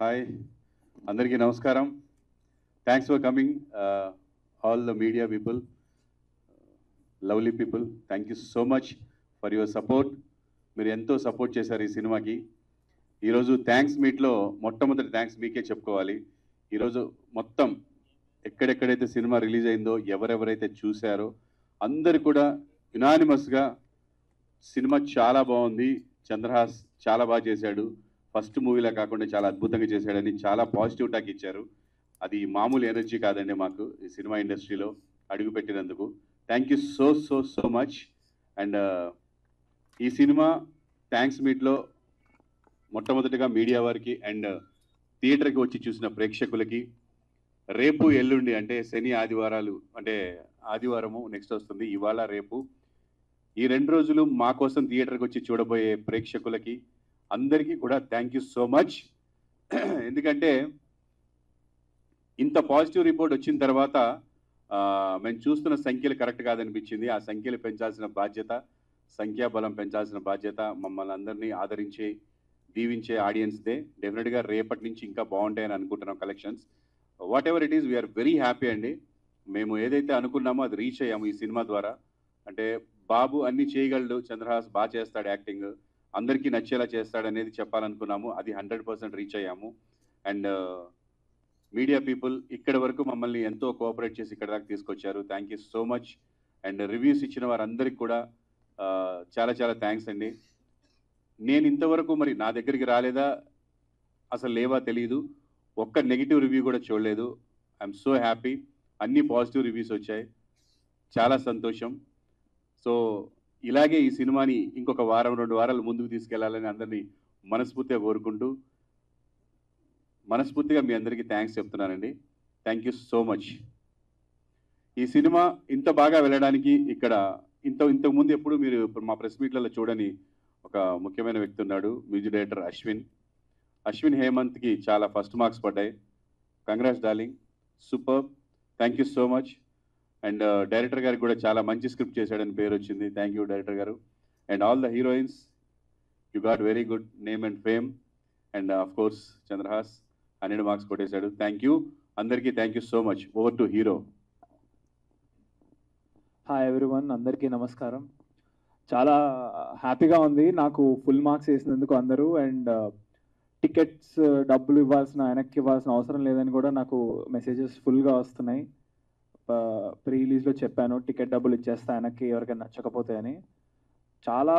Hi అందరికీ నమస్కారం. Thanks for coming all the media people, lovely people. Thank you so much for your support. మీరు ఎంతో support చేశారు ఈ సినిమాకి. ఈరోజు థ్యాంక్స్ మీట్లో మొట్టమొదటి థ్యాంక్స్ మీకే చెప్పుకోవాలి. ఈరోజు మొత్తం ఎక్కడెక్కడైతే సినిమా రిలీజ్ అయిందో ఎవరెవరైతే చూశారో అందరు కూడా యునానిమస్గా సినిమా చాలా బాగుంది, చంద్రహాస్ చాలా బాగా చేశాడు, ఫస్ట్ మూవీలా కాకుండా చాలా అద్భుతంగా చేశాడని చాలా పాజిటివ్ టాక్ ఇచ్చారు. అది మామూలు ఎనర్జీ కాదండి మాకు ఈ సినిమా ఇండస్ట్రీలో అడుగుపెట్టినందుకు. Thank you so so so much. And ఈ సినిమా థ్యాంక్స్ మీట్లో మొట్టమొదటిగా మీడియా వారికి అండ్ థియేటర్కి వచ్చి చూసిన ప్రేక్షకులకి, రేపు ఎల్లుండి అంటే శని ఆదివారాలు, అంటే ఆదివారము నెక్స్ట్ వస్తుంది, ఇవాళ రేపు ఈ 2 రోజులు మా కోసం థియేటర్కి వచ్చి చూడబోయే ప్రేక్షకులకి అందరికీ కూడా థ్యాంక్ యూ సో మచ్. ఎందుకంటే ఇంత పాజిటివ్ రిపోర్ట్ వచ్చిన తర్వాత మేము చూస్తున్న సంఖ్యలు కరెక్ట్ కాదనిపించింది. ఆ సంఖ్యలు పెంచాల్సిన బాధ్యత, సంఖ్యాబలం పెంచాల్సిన బాధ్యత మమ్మల్ని అందరినీ ఆదరించే దీవించే ఆడియన్స్దే. డెఫినెట్గా రేపటి నుంచి ఇంకా బాగుంటాయని అనుకుంటున్నాం collections. Whatever it is, we're very happy అండి. మేము ఏదైతే అనుకున్నామో అది రీచ్ అయ్యాము ఈ సినిమా ద్వారా. అంటే బాబు అన్ని చేయగలడు, చంద్రహాస్ బాగా చేస్తాడు, యాక్టింగ్ అందరికీ నచ్చేలా చేస్తాడు అనేది చెప్పాలనుకున్నాము. అది 100% రీచ్ అయ్యాము. అండ్ మీడియా పీపుల్ ఇక్కడి వరకు మమ్మల్ని ఎంతో కోఆపరేట్ చేసి ఇక్కడ దాకా తీసుకొచ్చారు. Thank you so much. And reviews ఇచ్చిన వారందరికీ కూడా చాలా చాలా థ్యాంక్స్ అండి. నేను ఇంతవరకు మరి నా దగ్గరికి రాలేదా అసలు లేవా తెలియదు, ఒక్క నెగిటివ్ రివ్యూ కూడా చూడలేదు. I'm so happy. అన్ని పాజిటివ్ రివ్యూస్ వచ్చాయి, చాలా సంతోషం. సో ఇలాగే ఈ సినిమాని ఇంకొక వారం 2 వారాలు ముందుకు తీసుకెళ్లాలని అందరినీ మనస్ఫూర్తిగా కోరుకుంటూ మనస్ఫూర్తిగా మీ అందరికీ థ్యాంక్స్ చెప్తున్నానండి. Thank you so much. ఈ సినిమా ఇంత బాగా వెళ్ళడానికి ఇక్కడ ఇంతకుముందు ఎప్పుడు మీరు మా ప్రెస్ మీట్లలో చూడని ఒక ముఖ్యమైన వ్యక్తి ఉన్నాడు, మ్యూజిక్ డైరెక్టర్ అశ్విన్ హేమంత్కి చాలా ఫస్ట్ మార్క్స్ పడ్డాయి. Congrats darling, super, thank you so much. And director గారికి కూడా చాలా మంచి స్క్రిప్ట్ చేశాడని పేరు వచ్చింది. థ్యాంక్ యూ డైరెక్టర్ గారు. And all the heroines, you got very good name and fame. And of course Chandrahas 100 marks కొట్టేశాడు. థ్యాంక్ యూ అందరికీ, thank you so much. Over to hero. Hi everyone, అందరికీ నమస్కారం. చాలా హ్యాపీగా ఉంది నాకు ఫుల్ మార్క్స్ వేసినందుకు అందరూ. అండ్ టికెట్స్ డబ్బులు వెనక్కి ఇవ్వాల్సిన అవసరం లేదని కూడా నాకు మెసేజెస్ ఫుల్గా వస్తున్నాయి. ప్రీ రిలీజ్లో చెప్పాను టికెట్ డబ్బులు ఇచ్చేస్తా వెనక్కి ఎవరికైనా నచ్చకపోతే అని. చాలా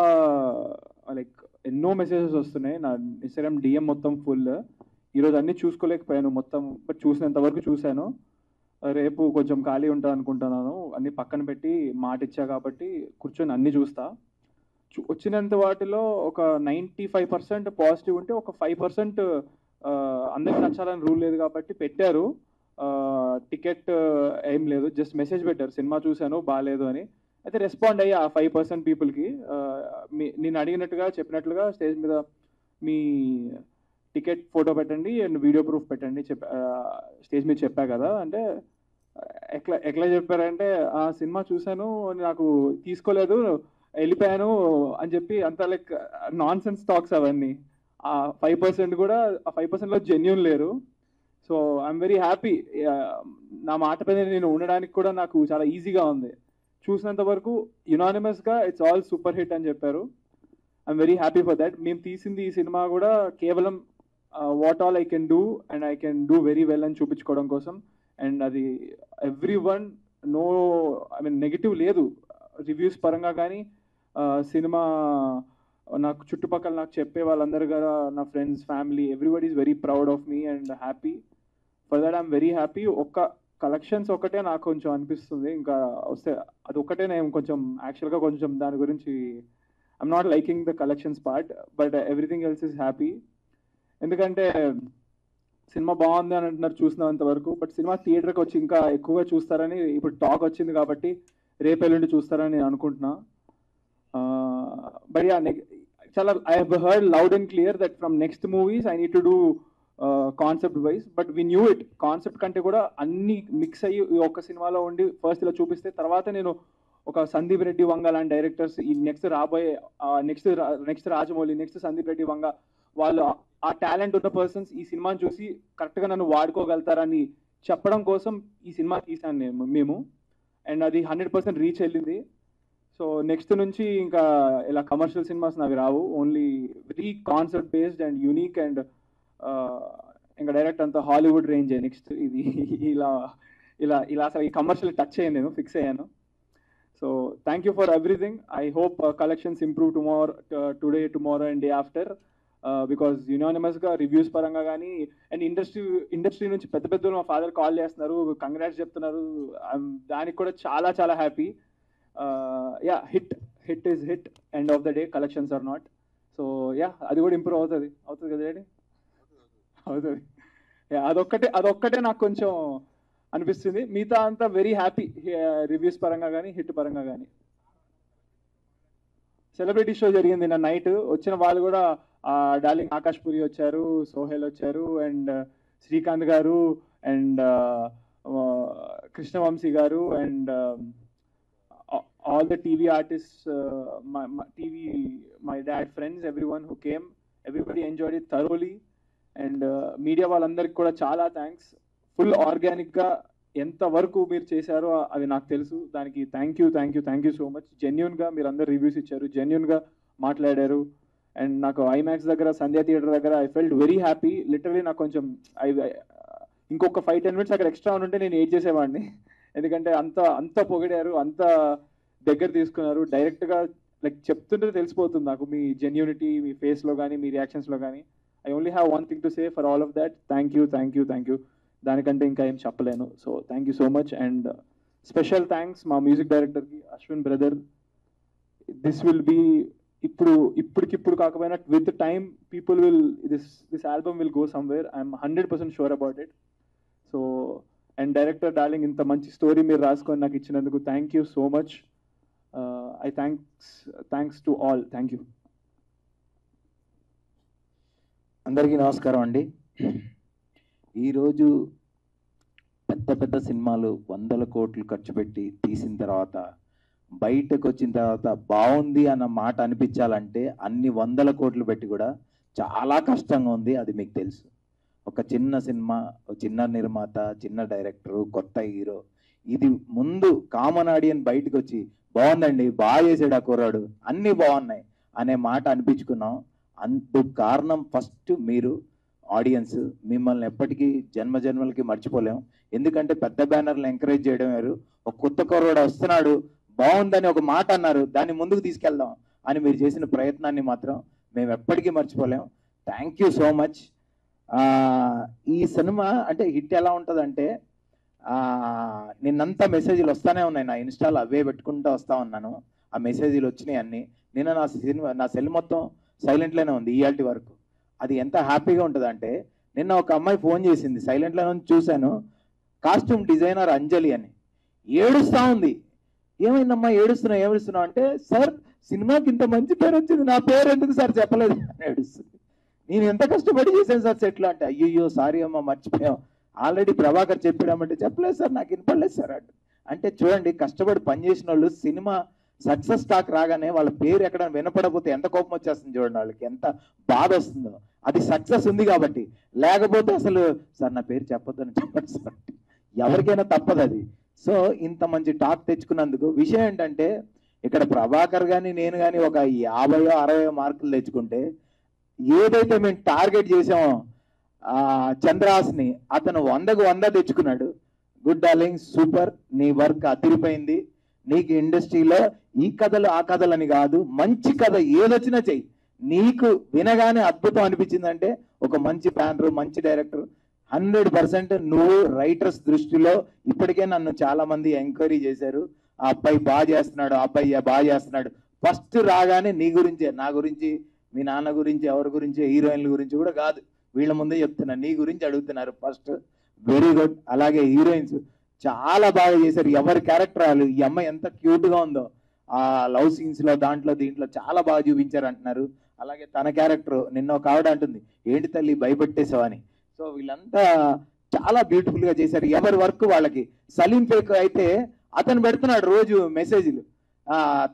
లైక్ ఎన్నో మెసేజెస్ వస్తున్నాయి. నా ఇన్స్టాగ్రామ్ డిఎం మొత్తం ఫుల్. ఈరోజు అన్నీ చూసుకోలేకపోయాను మొత్తం, బట్ చూసినంత వరకు చూశాను. రేపు కొంచెం ఖాళీ ఉంటుంది అనుకుంటున్నాను. అన్ని పక్కన పెట్టి మాట ఇచ్చా కాబట్టి కూర్చొని అన్నీ చూస్తా. వచ్చినంత వాటిలో ఒక 95% పాజిటివ్ ఉంటే ఒక 5% అందరికి నచ్చాలని రూల్ లేదు కాబట్టి పెట్టారు. టికెట్ ఏం లేదు, జస్ట్ మెసేజ్ పెట్టారు సినిమా చూశాను బాగాలేదు అని. అయితే రెస్పాండ్ అయ్యి ఆ 5% పీపుల్కి నేను అడిగినట్టుగా చెప్పినట్లుగా స్టేజ్ మీద మీ టికెట్ ఫోటో పెట్టండి అండ్ వీడియో ప్రూఫ్ పెట్టండి స్టేజ్ మీద చెప్పా కదా అంటే, ఎట్లా చెప్పారంటే ఆ సినిమా చూశాను నాకు తీసుకోలేదు వెళ్ళిపోయాను అని చెప్పి, అంత లైక్ నాన్ సెన్స్ టాక్స్ అవన్నీ. ఆ 5% కూడా ఆ 5%లో జెన్యూన్ లేరు. So I'm very happy. నా మాట పైన నేను ఉండడానికి కూడా నాకు చాలా ఈజీగా ఉంది. చూసినంత వరకు యునానిమస్గా ఇట్స్ ఆల్ సూపర్ హిట్ అని చెప్పారు. I'm very happy for that. మేము తీసింది ఈ సినిమా కూడా కేవలం what all I can do and I can do very well అని చూపించుకోవడం కోసం. అండ్ అది everyone, no I mean negative లేదు రివ్యూస్ పరంగా. కానీ సినిమా నాకు చుట్టుపక్కల నాకు చెప్పే వాళ్ళందరూ కూడా నా friends, family, everybody is very proud of me and happy for that. I'm very happy. ఒక్క కలెక్షన్స్ ఒకటే నాకు కొంచెం అనిపిస్తుంది, ఇంకా వస్తే అది ఒక్కటే నేను కొంచెం యాక్చువల్గా కొంచెం దాని గురించి I'm not liking the collections part, but everything else is happy. ఎందుకంటే సినిమా బాగుంది అని అంటున్నారు చూసినంత వరకు, బట్ సినిమా థియేటర్కి వచ్చి ఇంకా ఎక్కువగా చూస్తారని ఇప్పుడు టాక్ వచ్చింది కాబట్టి రేపు ఎల్లుండి చూస్తారని నేను అనుకుంటున్నా. బట్ యా, చాలా I have heard loud and clear that from next movies I need to do concept wise. But we knew it, concept కంటే కూడా అన్ని మిక్స్ అయ్యి ఒక్క సినిమాలో ఉండి ఫస్ట్ ఇలా చూపిస్తే తర్వాత నేను ఒక సందీప్ రెడ్డి వంగ లాంటి డైరెక్టర్స్ ఈ నెక్స్ట్ రాబోయే నెక్స్ట్ రాజమౌళి, నెక్స్ట్ సందీప్ రెడ్డి వంగ వాళ్ళు ఆ టాలెంట్ ఉన్న పర్సన్స్ ఈ సినిమాని చూసి కరెక్ట్గా నన్ను వాడుకోగలుగుతారని చెప్పడం కోసం ఈ సినిమా తీసాను మేము. అండ్ అది 100% రీచ్ వెళ్ళింది. సో నెక్స్ట్ నుంచి ఇంకా ఇలా కమర్షియల్ సినిమాస్ నావి రావు, only very concept based and unique and ఇంకా డైరెక్ట్ అంతా హాలీవుడ్ రేంజ్ నెక్స్ట్ ఇది ఇలా ఇలా ఇలా అసలు ఈ కమర్షియల్ టచ్ అయ్యాను, నేను ఫిక్స్ అయ్యాను. So thank you for everything. I hope collections improve today tomorrow and day after, because యునానిమస్గా రివ్యూస్ పరంగా కానీ అండ్ ఇండస్ట్రీ నుంచి పెద్ద పెద్దలు మా ఫాదర్ కాల్ చేస్తున్నారు, కంగ్రాట్స్ చెప్తున్నారు. దానికి కూడా చాలా చాలా happy. Yeah, hit is hit, end of the day collections are not. So yeah, అది కూడా ఇంప్రూవ్ అవుతుంది కదా డాడీ? అవుతుంది. అదొక్కటే నాకు కొంచెం అనిపిస్తుంది. మిగతా అంతా వెరీ హ్యాపీ, రివ్యూస్ పరంగా కానీ హిట్ పరంగా కానీ. సెలబ్రిటీ షో జరిగింది నా నైట్. వచ్చిన వాళ్ళు కూడా డార్లింగ్ ఆకాష్ పురి వచ్చారు, సోహెల్ వచ్చారు, అండ్ శ్రీకాంత్ గారు, అండ్ కృష్ణవంశీ గారు, and all the TV artists, my dad friends, everyone who came, everybody enjoyed it thoroughly. And media వాళ్ళందరికి కూడా చాలా థ్యాంక్స్. ఫుల్ ఆర్గానిక్గా ఎంతవరకు మీరు చేశారో అది నాకు తెలుసు. దానికి థ్యాంక్ యూ సో మచ్. జెన్యున్గా మీరు అందరు రివ్యూస్ ఇచ్చారు, జెన్యున్గా మాట్లాడారు. అండ్ నాకు ఐమాక్స్ దగ్గర, సంధ్యా థియేటర్ దగ్గర I felt very happy. Literally నాకు కొంచెం ఇంకొక 5-10 minutes అక్కడ ఎక్స్ట్రా ఉంటే నేను ఏడ్ చేసేవాడిని. ఎందుకంటే అంత పొగిడారు, అంత దగ్గర తీసుకున్నారు. డైరెక్ట్గా లైక్ చెప్తుంటే తెలిసిపోతుంది నాకు మీ జెన్యూనిటీ, మీ ఫేస్లో కానీ మీ రియాక్షన్స్లో కానీ. I only have one thing to say for all of that. Thank you. దానికంటే ఇంకా ఏం చెప్పలేను. So thank you so much. And special thanks మా మ్యూజిక్ డైరెక్టర్కి, Ashwin brother. This will be ఇప్పటికిప్పుడు కాకపోయినా with time people will this album will go somewhere. I'm 100% sure about it. So and director darling, ఇంత మంచి స్టోరీ మీరు రాసుకొని నాకు ఇచ్చినందుకు thank you so much. I thanks to all. Thank you. అందరికీ నమస్కారం అండి. ఈరోజు పెద్ద సినిమాలు 100 కోట్లు ఖర్చు పెట్టి తీసిన తర్వాత బయటకు వచ్చిన తర్వాత బాగుంది అన్న మాట అనిపించాలంటే అన్ని 100 కోట్లు పెట్టి కూడా చాలా కష్టంగా ఉంది. అది మీకు తెలుసు. ఒక చిన్న సినిమా, చిన్న నిర్మాత, చిన్న డైరెక్టరు, కొత్త హీరో, ఇది ముందు కామన్ ఆడియన్ బయటకు వచ్చి బాగుందండి, బాగా చేసాడు ఆ కుర్రాడు, అన్నీ బాగున్నాయి అనే మాట అనిపించుకున్నాం. అందుకు కారణం ఫస్ట్ మీరు ఆడియన్స్. మిమ్మల్ని ఎప్పటికీ జన్మలకి మర్చిపోలేం. ఎందుకంటే పెద్ద బ్యానర్లు ఎంకరేజ్ చేయడం వేరు, ఒక కొత్త కుర్రాడు వస్తున్నాడు బాగుందని ఒక మాట అన్నారు, దాన్ని ముందుకు తీసుకెళ్దాం అని మీరు చేసిన ప్రయత్నాన్ని మాత్రం మేము ఎప్పటికీ మర్చిపోలేం. Thank you so much. ఈ సినిమా అంటే హిట్ ఎలా ఉంటుందంటే, నిన్నంతా మెసేజ్లు వస్తూనే ఉన్నాయి నా ఇన్స్టాలో, అవే పెట్టుకుంటూ వస్తూ ఉన్నాను. ఆ మెసేజ్లు వచ్చినాయి అన్నీ. నిన్న నా సెల్ మొత్తం సైలెంట్లోనే ఉంది ఇయాల్టి వరకు. అది ఎంత హ్యాపీగా ఉంటుంది అంటే, నిన్న ఒక అమ్మాయి ఫోన్ చేసింది, సైలెంట్లో నుంచి చూశాను, కాస్ట్యూమ్ డిజైనర్ అంజలి అని, ఏడుస్తూ ఉంది. ఏమైందమ్మా ఏడుస్తున్నావు అంటే, సార్ సినిమాకి ఇంత మంచి పేరు వచ్చింది, నా పేరు ఎందుకు సార్ చెప్పలేదు అని ఏడుస్తుంది. నేను ఎంత కష్టపడి చేశాను సార్ సెట్లో అంటే, అయ్యో సారీ అమ్మ మర్చిపోయాం, ఆల్రెడీ ప్రభాకర్ చెప్పామంటే చెప్పలేదు సార్, నాకు వినపడలేదు సార్ అంటే. చూడండి, కష్టపడి పనిచేసిన వాళ్ళు సినిమా సక్సెస్ టాక్ రాగానే వాళ్ళ పేరు ఎక్కడ వినపడకపోతే ఎంత కోపం వచ్చేస్తుంది చూడండి, వాళ్ళకి ఎంత బాధ వస్తుందో. అది సక్సెస్ ఉంది కాబట్టి, లేకపోతే అసలు సార్ నా పేరు చెప్పొద్దని చెప్పండి సార్, ఎవరికైనా తప్పదు అది. సో ఇంత మంచి టాక్ తెచ్చుకున్నందుకు. విషయం ఏంటంటే, ఇక్కడ ప్రభాకర్ కానీ నేను కానీ ఒక 50-60 మార్కులు తెచ్చుకుంటే, ఏదైతే మేము టార్గెట్ చేసామో చంద్రహాస్ని, అతను 100కు 100 తెచ్చుకున్నాడు. గుడ్ డార్లింగ్, సూపర్, నీ వర్క్ అదిరిపోయింది. నీకు ఇండస్ట్రీలో ఈ కథలు ఆ కథలు అని కాదు, మంచి కథ ఏదొచ్చినా చెయ్యి, నీకు వినగానే అద్భుతం అనిపించిందంటే ఒక మంచి బ్యానర్, మంచి డైరెక్టర్. 100% నువ్వు రైటర్స్ దృష్టిలో ఇప్పటికే నన్ను చాలా మంది ఎంక్వైరీ చేశారు, ఆ అబ్బాయి బాగా చేస్తున్నాడు, ఆ అబ్బాయి బాగా చేస్తున్నాడు. ఫస్ట్ రాగానే నీ గురించే, నా గురించి, మీ నాన్న గురించి, ఎవరి గురించి, హీరోయిన్ల గురించి కూడా కాదు, వీళ్ళ ముందే చెప్తున్నా, నీ గురించి అడుగుతున్నారు ఫస్ట్. Very good. అలాగే హీరోయిన్స్ చాలా బాగా చేశారు, ఎవరి క్యారెక్టర్ వాళ్ళు. ఈ అమ్మాయి ఎంత క్యూట్గా ఉందో ఆ లవ్ సీన్స్లో, దీంట్లో చాలా బాగా చూపించారు అంటున్నారు. అలాగే తన క్యారెక్టర్, నిన్న ఒక ఆవిడ అంటుంది, ఏంటి తల్లి భయపెట్టేసావు అని. సో వీళ్ళంతా చాలా బ్యూటిఫుల్గా చేశారు, ఎవరి వర్క్ వాళ్ళకి. సలీం ఫేక్ అయితే అతను పెడుతున్నాడు రోజు మెసేజ్లు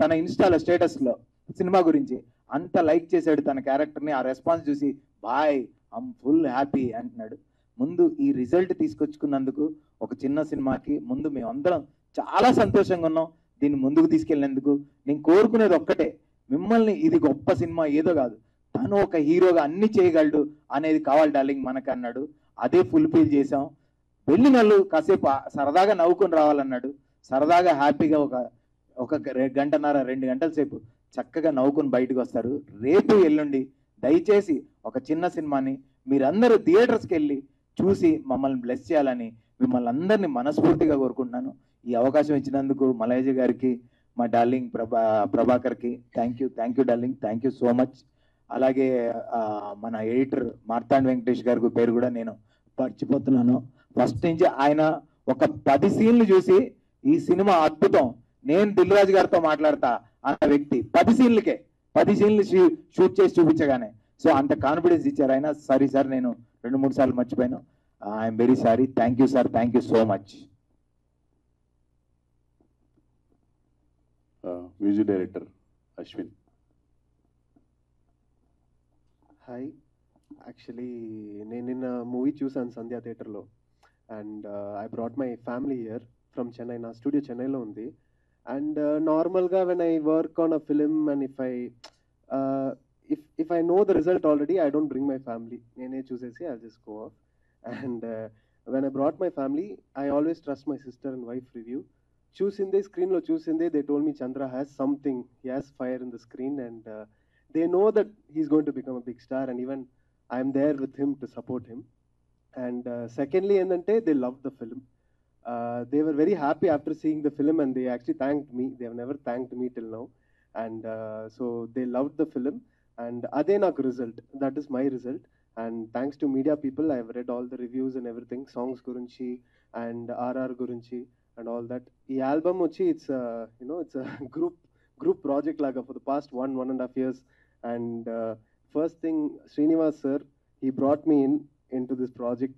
తన ఇన్స్టాలో స్టేటస్లో సినిమా గురించి, అంత లైక్ చేశాడు తన క్యారెక్టర్ని. ఆ రెస్పాన్స్ చూసి బాయ్ ఐమ్ ఫుల్ హ్యాపీ అంటున్నాడు. ముందు ఈ రిజల్ట్ తీసుకొచ్చుకున్నందుకు ఒక చిన్న సినిమాకి ముందు మేమందరం చాలా సంతోషంగా ఉన్నాం. దీన్ని ముందుకు తీసుకెళ్ళినందుకు నేను కోరుకునేది ఒక్కటే, మిమ్మల్ని ఇది గొప్ప సినిమా ఏదో కాదు, తను ఒక హీరోగా అన్ని చేయగలడు అనేది కావాలి డార్లింగ్ మనకు అన్నాడు. అదే ఫుల్ఫిల్ చేసాం. వెళ్ళినళ్ళు కాసేపు సరదాగా నవ్వుకొని రావాలన్నాడు. సరదాగా హ్యాపీగా ఒక గంటన్నర 2 గంటల సేపు చక్కగా నవ్వుకొని బయటకు వస్తారు. రేపు ఎల్లుండి దయచేసి ఒక చిన్న సినిమాని మీరందరూ థియేటర్స్కి వెళ్ళి చూసి మమ్మల్ని బ్లెస్ చేయాలని మిమ్మల్ని అందరినీ మనస్ఫూర్తిగా కోరుకుంటున్నాను. ఈ అవకాశం ఇచ్చినందుకు మలయజ గారికి, మా డార్లింగ్ ప్రభాకర్కి thank you darling, thank you so much. అలాగే మన ఎడిటర్ మార్తాండ్ వెంకటేష్ గారి పేరు కూడా నేను మర్చిపోతున్నాను. ఫస్ట్ నుంచి ఆయన ఒక 10 సీన్లు చూసి ఈ సినిమా అద్భుతం, నేను దిల్ రాజు గారితో మాట్లాడతా అన్న వ్యక్తి 10 సీన్లు షూట్ చేసి చూపించగానే సో అంత కాన్ఫిడెన్స్ ఇచ్చారు ఆయన. సారీ సార్, నేను 2-3 సార్లు మర్చిపోయాను. I'm very sorry. Thank you sir, thank you so much. Music director Ashwin. Hi, actually నేను నిన్న మూవీ చూసాను సంధ్యా థియేటర్లో, and I brought my family here from Chennai. నా స్టూడియో చెన్నైలో ఉంది. అండ్ నార్మల్గా when I work on a film and if I know the result already, I don't bring my family. నేనే చూసేసి I'll just go off. And when I brought my family, I always trust my sister and wife review. చూసిందే స్క్రీన్లో చూసిందే, they told me Chandra has something, he has fire in the screen, and they know that he's going to become a big star, and even I'm there with him to support him. And secondly ఏంటంటే they loved the film. They were very happy after seeing the film, and they actually thanked me. They have never thanked me till now. And so they loved the film, and అదే నాకు result, that is my result. And thanks to media people, I have red all the reviews and everything, songs గురించి and RR గురించి and all that. ఈ album వచ్చి it's it's group project లాగా for the past 1.5 years. And first thing, Srinivas sir, he brought me into this project.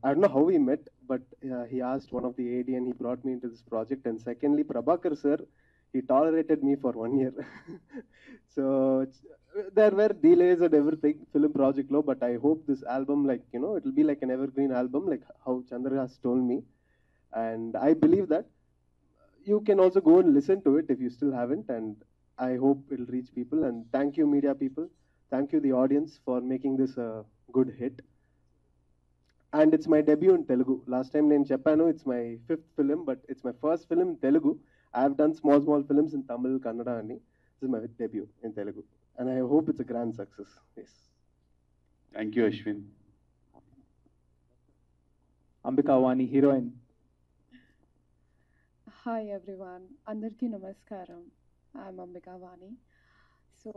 I don't know how we met, but he asked one of the AD and he brought me into this project. And secondly, Prabhakar sir, he tolerated me for 1 year. So there were delays and everything film project low, but I hope this album, like it will be like an evergreen album, like how Chandra has told me. And I believe that you can also go and listen to it if you still haven't, and I hope it'll reach people. And thank you media people, thank you the audience for making this a good hit. And it's my debut in Telugu. Last time nenu cheppanu, it's my 5th film, but it's my first film in Telugu. I have done small films in Tamil, Kannada, and this is my debut in Telugu, and I hope it's a grand success. Yes. Thank you, Ashwin. Ambika Vani, heroine. Hi everyone, Andarki Namaskaram. I'm Ambika Vani. So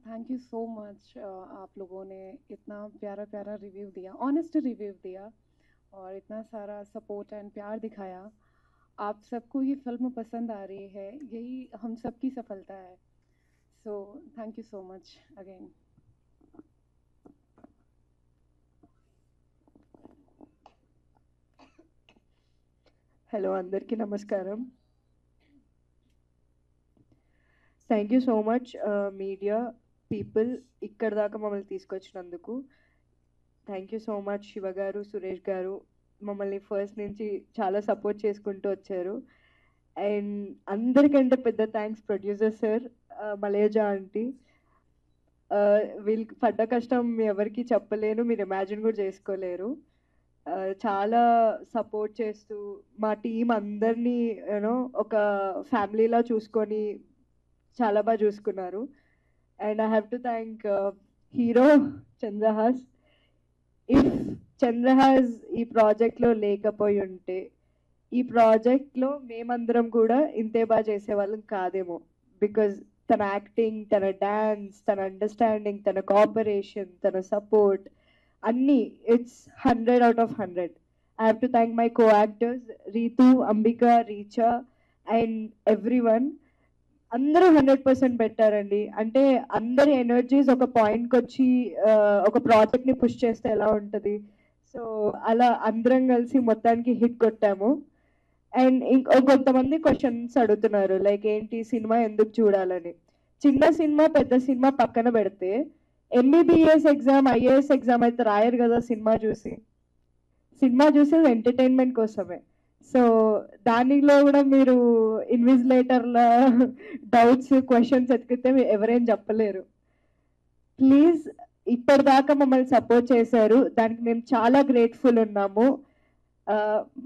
thank you so much. आप लोगों ने इतना प्यारा review दिया, honest review दिया, और इतना सारा सपोर्ट एंड प्यार दिखाया. आप सबको ये फिल्म पसंद आ रही है, यही हम सबकी सफलता है. So thank you so much again. Hello, అందరికీ నమస్కారం. Thank you so much media people, ఇక్కడ దాకా మమ్మల్ని తీసుకొచ్చినందుకు. Thank you so much Shiva garu, Suresh గారు, మమ్మల్ని ఫస్ట్ నుంచి చాలా సపోర్ట్ చేసుకుంటూ వచ్చారు. అండ్ అందరికంటే పెద్ద థ్యాంక్స్ ప్రొడ్యూసర్ సార్, మలేజా ఆంటీ. వీళ్ళకి పడ్డ కష్టం ఎవరికి చెప్పలేను, మీరు ఇమాజిన్ కూడా చేసుకోలేరు. చాలా సపోర్ట్ చేస్తూ మా టీం అందరినీ ఒక ఫ్యామిలీలా చూసుకొని చాలా బాగా చూసుకున్నారు. And I have to thank hero Chandrahas. If Chandrahas ఈ ప్రాజెక్ట్లో లేకపోయి ఉంటే ఈ ప్రాజెక్ట్లో మేమందరం కూడా ఇంతే బాగా చేసేవాళ్ళం కాదేమో. బికాజ్ తన యాక్టింగ్, తన డాన్స్, తన అండర్స్టాండింగ్, తన కోఆపరేషన్, తన సపోర్ట్ అన్నీ it's 100 out of 100. I have to thank my co-actors Ritu, Ambika, Richa and everyone. అందరూ 100% పెట్టారండి. అంటే అందరి ఎనర్జీస్ ఒక పాయింట్కి వచ్చి ఒక ప్రాజెక్ట్ని పుష్ చేస్తే ఎలా ఉంటుంది, సో అలా అందరం కలిసి మొత్తానికి హిట్ కొట్టాము. అండ్ కొంతమంది క్వశ్చన్స్ అడుగుతున్నారు, లైక్ ఏంటి సినిమా ఎందుకు చూడాలని. చిన్న సినిమా పెద్ద సినిమా పక్కన పెడితే ఎంబీబీఎస్ ఎగ్జామ్, ఐఏఎస్ ఎగ్జామ్ అయితే రాయరు కదా సినిమా చూసి. సినిమా చూసేది ఎంటర్టైన్మెంట్ కోసమే. సో దానిలో కూడా మీరు ఇన్విజిలేటర్ల డౌట్స్, క్వశ్చన్స్ ఎత్తికితే ఎవరేం చెప్పలేరు. ప్లీజ్, ఇప్పటిదాకా మమ్మల్ని సపోర్ట్ చేశారు, దానికి మేము చాలా గ్రేట్ఫుల్ ఉన్నాము.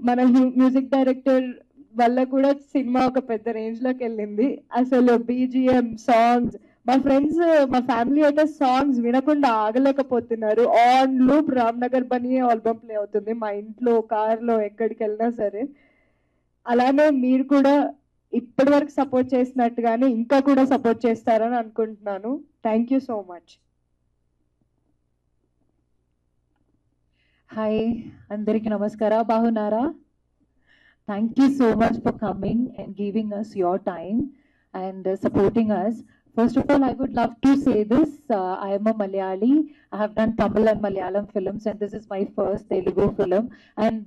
మన మ్యూజిక్ డైరెక్టర్ వల్ల కూడా సినిమా ఒక పెద్ద రేంజ్లోకి వెళ్ళింది. అసలు బీజిఎం, సాంగ్స్, మా ఫ్రెండ్స్, మా ఫ్యామిలీ అయితే సాంగ్స్ వినకుండా ఆగలేకపోతున్నారు. On loop Ramnagar Bunny album play అవుతుంది మా ఇంట్లో, కార్లో, ఎక్కడికి వెళ్ళినా సరే. అలానే మీరు కూడా ఇప్పటి వరకు సపోర్ట్ చేసినట్టుగానే ఇంకా కూడా సపోర్ట్ చేస్తారని అనుకుంటున్నాను. Thank you so much. Hi, అందరికీ నమస్కార. బాగున్నారా? Thank you so much for coming and giving us your time and supporting us. First of all, I would love to say this. I am a Malayali. I have done Tamil and Malayalam films, and this is my first Telugu film. And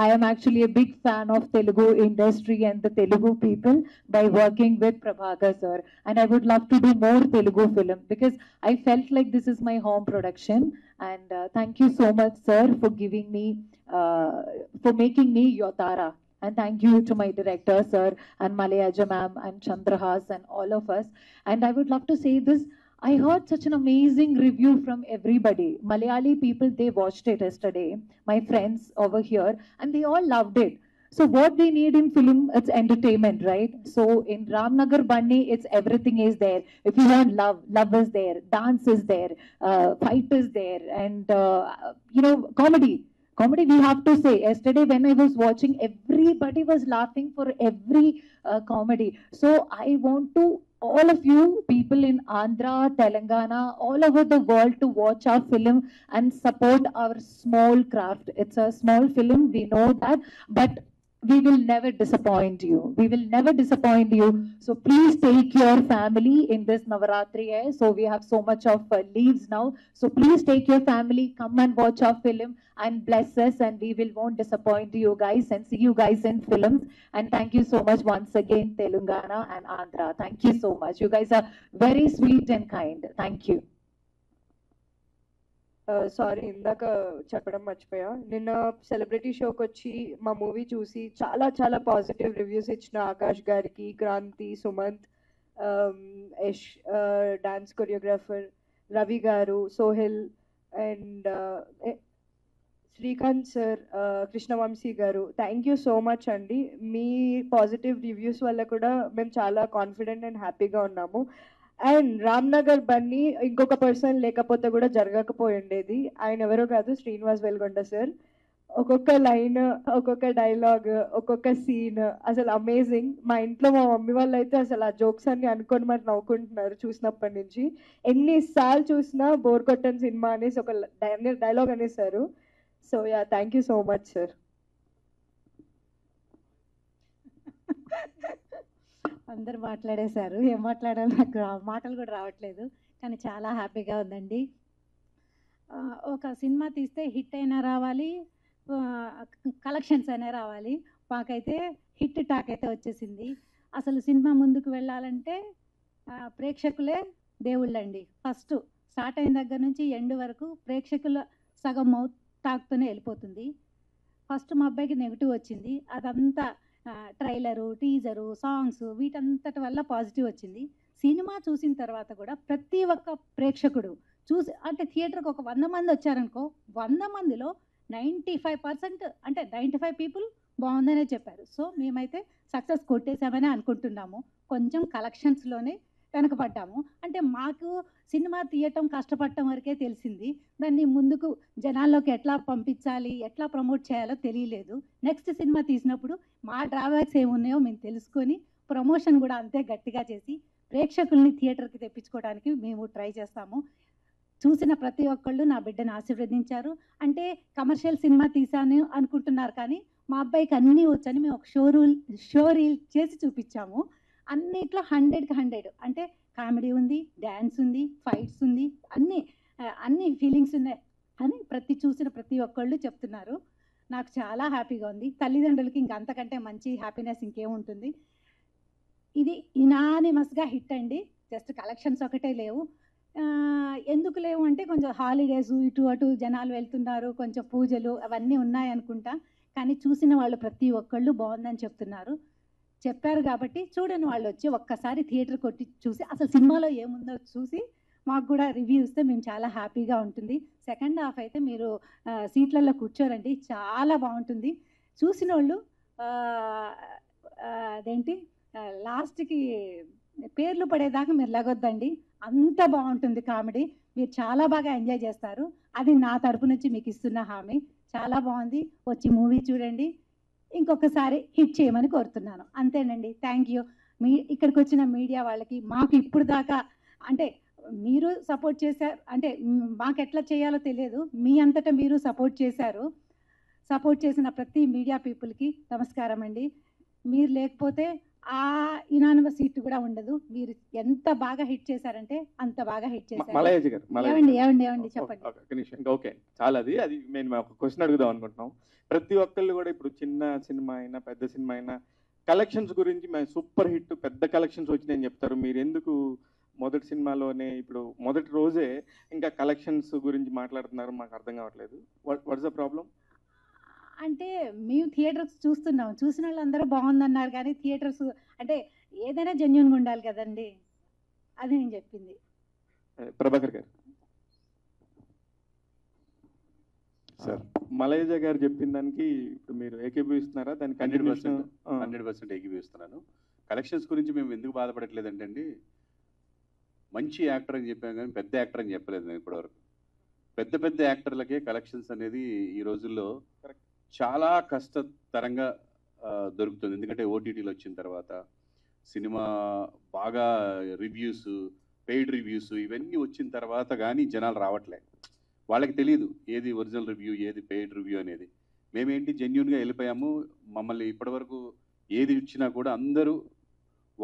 I am actually a big fan of Telugu industry and the Telugu people by working with Prabhakar sir. And I would love to do more Telugu film because I felt like this is my home production. And thank you so much, sir, for giving me, for making me your Tara. And thank you to my director, sir, and Malayaja ma'am, and Chandrahas, and all of us. And I would love to say this. I heard such an amazing review from everybody. Malayali people, they watched it yesterday. My friends over here, and they all loved it. So what we need in film, it's entertainment, right? So in Ramnagar Bunny, it's everything is there. If you want love, love is there. Dance is there. Fight is there. And, comedy. Comedy, we have to say. Yesterday when I was watching, everybody was laughing for every comedy. So I want to, all of you people in Andhra, Telangana, all over the world to watch our film and support our small craft. It's a small film, we know that, but we will never disappoint you. We will never disappoint you. So please take your family in this Navaratri. So we have so much of leaves now. So please take your family, come and watch our film and bless us, and we will won't disappoint you guys and see you guys in films. And thank you so much once again, Telangana and Andhra. Thank you so much. You guys are very sweet and kind. Thank you. Sorry, ఇందాక చెప్పడం మర్చిపోయా. నిన్న celebrity షోకి వచ్చి మా movie చూసి చాలా చాలా పాజిటివ్ రివ్యూస్ ఇచ్చిన ఆకాష్ గారికి, క్రాంతి, సుమంత్, యష్ డాన్స్ కొరియోగ్రాఫర్, రవి గారు, సోహెల్, అండ్ శ్రీకాంత్ సార్, కృష్ణవంశీ గారు, థ్యాంక్ యూ సో మచ్ అండి. మీ పాజిటివ్ రివ్యూస్ వల్ల కూడా మేము చాలా కాన్ఫిడెంట్ అండ్ హ్యాపీగా ఉన్నాము. అండ్ రామ్నగర్ బన్నీ ఇంకొక పర్సన్ లేకపోతే కూడా జరగకపోయి ఉండేది. ఆయన ఎవరో కాదు, శ్రీనివాస్ వెల్గొండ సార్. ఒక్కొక్క లైన్, ఒక్కొక్క డైలాగ్, ఒక్కొక్క సీన్ అసలు అమేజింగ్. మా ఇంట్లో మా మమ్మీ వాళ్ళు అయితే అసలు ఆ జోక్స్ అన్ని అనుకొని మరి నవ్వుకుంటున్నారు చూసినప్పటి నుంచి. ఎన్నిసార్లు చూసినా బోర్ కొట్టని సినిమా అనేసి ఒక డైలాగ్ అనేసారు. So yeah, thank you so much sir. అందరు మాట్లాడేశారు, ఏం మాట్లాడాలో నాకు మాటలు కూడా రావట్లేదు, కానీ చాలా హ్యాపీగా ఉందండి. ఒక సినిమా తీస్తే హిట్ అయినా రావాలి, కలెక్షన్స్ అయినా రావాలి. మాకైతే హిట్ టాక్ అయితే వచ్చేసింది. అసలు సినిమా ముందుకు వెళ్ళాలంటే ప్రేక్షకులే దేవుళ్ళండి. ఫస్ట్ స్టార్ట్ అయిన దగ్గర నుంచి ఎండ్ వరకు ప్రేక్షకుల సగం మౌత్ టాక్తోనే వెళ్ళిపోతుంది. ఫస్ట్ మా అబ్బాయికి నెగిటివ్ వచ్చింది, అదంతా ట్రైలరు, టీజరు, సాంగ్స్ వీటంతటి వల్ల పాజిటివ్ వచ్చింది. సినిమా చూసిన తర్వాత కూడా ప్రతి ఒక్క ప్రేక్షకుడు చూసి, అంటే థియేటర్కి ఒక 100 మంది వచ్చారనుకో, 100 మందిలో 95% అంటే 95 పీపుల్ బాగుందనే చెప్పారు. సో మేమైతే సక్సెస్ కొట్టేసామని అనుకుంటున్నాము. కొంచెం కలెక్షన్స్లోనే వెనకపడ్డాము. అంటే మాకు సినిమా తీయటం కష్టపడటం వరకే తెలిసింది, దాన్ని ముందుకు జనాల్లోకి ఎట్లా పంపించాలి, ఎట్లా ప్రమోట్ చేయాలో తెలియలేదు. నెక్స్ట్ సినిమా తీసినప్పుడు మా డ్రాబ్యాక్స్ ఏమున్నాయో మేము తెలుసుకొని ప్రమోషన్ కూడా అంతే గట్టిగా చేసి ప్రేక్షకుల్ని థియేటర్కి తెప్పించుకోవడానికి మేము ట్రై చేస్తాము. చూసిన ప్రతి ఒక్కళ్ళు నా బిడ్డను ఆశీర్వదించారు. అంటే కమర్షియల్ సినిమా తీసాను అనుకుంటున్నారు, కానీ మా అబ్బాయికి అన్నీ వచ్చని మేము ఒక షో రీల్ చేసి చూపించాము. అన్నిట్లో 100కి 100, అంటే కామెడీ ఉంది, డ్యాన్స్ ఉంది, ఫైట్స్ ఉంది, అన్ని ఫీలింగ్స్ ఉన్నాయి అని చూసిన ప్రతి ఒక్కళ్ళు చెప్తున్నారు. నాకు చాలా హ్యాపీగా ఉంది. తల్లిదండ్రులకి ఇంక అంతకంటే మంచి హ్యాపీనెస్ ఇంకేముంటుంది. ఇది ఇనానిమస్గా హిట్ అండి. జస్ట్ కలెక్షన్స్ ఒకటే లేవు, ఎందుకు లేవు అంటే కొంచెం హాలిడేస్ ఇటు అటు జనాలు వెళ్తున్నారు, కొంచెం పూజలు అవన్నీ ఉన్నాయనుకుంటా. కానీ చూసిన వాళ్ళు ప్రతి ఒక్కళ్ళు బాగుందని చెప్పారు కాబట్టి చూడని వాళ్ళు వచ్చి ఒక్కసారి థియేటర్ కొట్టి చూసి అసలు సినిమాలో ఏముందో చూసి మాకు కూడా రివ్యూ ఇస్తే మేము చాలా హ్యాపీగా ఉంటుంది. సెకండ్ హాఫ్ అయితే మీరు సీట్లలో కూర్చోరండి, చాలా బాగుంటుంది. చూసిన వాళ్ళు అదేంటి లాస్ట్కి పేర్లు పడేదాకా మీరు లగొద్దండి, అంత బాగుంటుంది కామెడీ. మీరు చాలా బాగా ఎంజాయ్ చేస్తారు, అది నా తరపు నుంచి మీకు ఇస్తున్న హామీ. చాలా బాగుంది, వచ్చి మూవీ చూడండి, ఇంకొకసారి హిట్ చేయమని కోరుతున్నాను. అంతేనండి, థ్యాంక్ యూ. ఇక్కడికి వచ్చిన మీడియా వాళ్ళకి, మాకు ఇప్పుడు దాకా అంటే మీరు సపోర్ట్ చేశారు, అంటే మాకు ఎట్లా చేయాలో తెలియదు, మీ అంతటా మీరు సపోర్ట్ చేశారు. సపోర్ట్ చేసిన ప్రతి మీడియా పీపుల్కి నమస్కారం అండి. మీరు లేకపోతే ఆ యునానిమస్ హిట్ కూడా ఉండదు. మీరు ఎంత బాగా హిట్ చేశారంటే అంత బాగా హిట్ చేశారు. మలయాజీ గారు, ఏమండి చెప్పండి. ఓకే, చాలా అది మేము ఒక క్వశ్చన్ అడుగుదాం అనుకుంటున్నాం. ప్రతి ఒక్కళ్ళు కూడా ఇప్పుడు చిన్న సినిమా అయినా పెద్ద సినిమా అయినా కలెక్షన్స్ గురించి మేము సూపర్ హిట్ పెద్ద కలెక్షన్స్ వచ్చినాయని చెప్తారు. మీరు ఎందుకు మొదటి సినిమాలోనే ఇప్పుడు మొదటి రోజే ఇంకా కలెక్షన్స్ గురించి మాట్లాడుతున్నారు? మాకు అర్థం కావట్లేదు. What's the problem? అంటే మేము థియేటర్స్ చూస్తున్నాం, చూసిన వాళ్ళందరూ బాగుందన్నారు, కానీ థియేటర్స్ అంటే ఏదైనా జెన్యూన్గా ఉండాలి కదండి, అది నేను చెప్పింది. ప్రభాకర్ గారు సార్, మలయాజ గారు చెప్పిన దానికి ఇప్పుడు మీరు ఏకీభవిస్తున్నారా? దానికి 100% ఏకీభవిస్తున్నాను. కలెక్షన్స్ గురించి మేము ఎందుకు బాధపడట్లేదంటే అండి, మంచి యాక్టర్ అని చెప్పాను కానీ పెద్ద యాక్టర్ అని చెప్పలేదు నేను ఇప్పటివరకు. పెద్ద యాక్టర్లకే కలెక్షన్స్ అనేది ఈ రోజుల్లో చాలా కష్టతరంగా దొరుకుతుంది. ఎందుకంటే ఓటీటీలు వచ్చిన తర్వాత సినిమా బాగా రివ్యూస్, పెయిడ్ రివ్యూస్ ఇవన్నీ వచ్చిన తర్వాత కానీ జనాలు రావట్లే. వాళ్ళకి తెలియదు ఏది ఒరిజినల్ రివ్యూ, ఏది పెయిడ్ రివ్యూ అనేది. మేమేంటి జెన్యూన్గా వెళ్ళిపోయాము. మమ్మల్ని ఇప్పటివరకు ఏది ఇచ్చినా కూడా అందరూ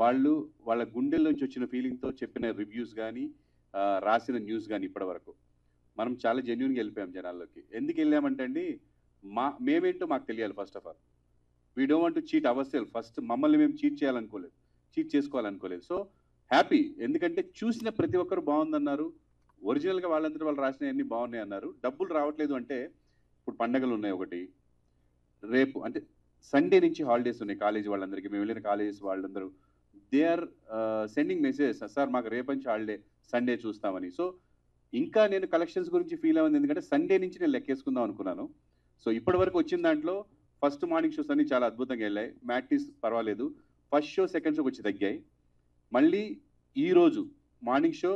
వాళ్ళ గుండెల నుంచి వచ్చిన ఫీలింగ్తో చెప్పిన రివ్యూస్ కానీ రాసిన న్యూస్ కానీ ఇప్పటివరకు మనం చాలా జెన్యూన్గా వెళ్ళిపోయాం జనాల్లోకి. ఎందుకు వెళ్ళామంటే అండి, మేమేంటో మాకు తెలియాలి. First of all we don't want to cheat our self. First మమ్మల్ని మేము చీట్ చేసుకోవాలనుకోలేదు. సో హ్యాపీ, ఎందుకంటే చూసిన ప్రతి ఒక్కరు బాగుందన్నారు. ఒరిజినల్గా వాళ్ళందరూ వాళ్ళు రాసినవన్నీ బాగున్నాయి అన్నారు. డబ్బులు రావట్లేదు అంటే ఇప్పుడు పండగలు ఉన్నాయి, ఒకటి రేపు అంటే సండే నుంచి హాలిడేస్ ఉన్నాయి కాలేజీ వాళ్ళందరికీ. మేము వెళ్ళిన కాలేజెస్ వాళ్ళందరూ they are sending messages, sir మాకు రేపు నుంచి హాలిడే, సండే చూస్తామని. సో ఇంకా నేను కలెక్షన్స్ గురించి ఫీల్ అవ్వదు, ఎందుకంటే సండే నుంచి నేను లెక్కేసుకుందాం అనుకున్నాను. సో ఇప్పటి వరకు వచ్చిన దాంట్లో ఫస్ట్ మార్నింగ్ షోస్ అన్ని చాలా అద్భుతంగా వెళ్ళాయి. మ్యాట్నీస్ పర్వాలేదు, ఫస్ట్ షో సెకండ్ షో వచ్చి తగ్గాయి. మళ్ళీ ఈరోజు మార్నింగ్ షో,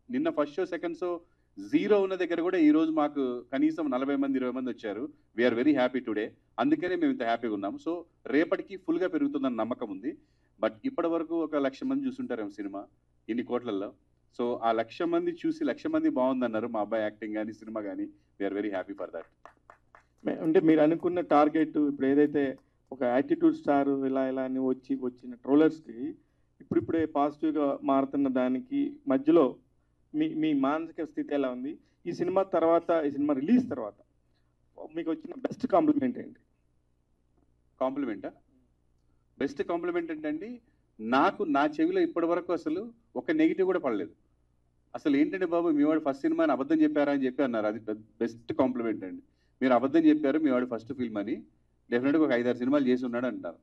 నిన్న ఫస్ట్ షో సెకండ్ షో 0 ఉన్న దగ్గర కూడా ఈరోజు మాకు కనీసం 40 మంది 20 మంది వచ్చారు. We're very happy today. అందుకనే మేము ఇంత హ్యాపీగా ఉన్నాము. సో రేపటికి ఫుల్గా పెరుగుతుందన్న నమ్మకం ఉంది. బట్ ఇప్పటి వరకు 1,00,000 మంది చూస్తుంటారేమో సినిమా ఇన్ని కోట్లలో. సో ఆ 1,00,000 మంది చూసి 1,00,000 మంది బాగుందన్నారు. మా అబ్బాయి యాక్టింగ్ కానీ సినిమా కానీ, we're very happy for that. అంటే మీరు అనుకున్న టార్గెట్ ఇప్పుడు ఏదైతే ఒక యాటిట్యూడ్ స్టార్ ఇలా అని వచ్చిన ట్రోలర్స్కి ఇప్పుడిప్పుడే పాజిటివ్గా మారుతున్న దానికి మధ్యలో మీ మానసిక స్థితి ఎలా ఉంది? ఈ సినిమా తర్వాత, ఈ సినిమా రిలీజ్ తర్వాత మీకు వచ్చిన బెస్ట్ కాంప్లిమెంట్ ఏంటి? బెస్ట్ కాంప్లిమెంట్ ఏంటండి, నాకు నా చెవిలో ఇప్పటి వరకు అసలు ఒక నెగిటివ్ కూడా పడలేదు. అసలు ఏంటంటే బాబు, మీ వాడు ఫస్ట్ సినిమాని అబద్ధం చెప్పారా అని చెప్పి అన్నారు. అది బెస్ట్ కాంప్లిమెంట్ అండి. మీరు అబద్ధం చెప్పారు, మీ వాడు ఫస్ట్ ఫిల్మ్ అని, డెఫినెట్గా ఒక 5-6 సినిమాలు చేసి ఉన్నాడు అంటారు.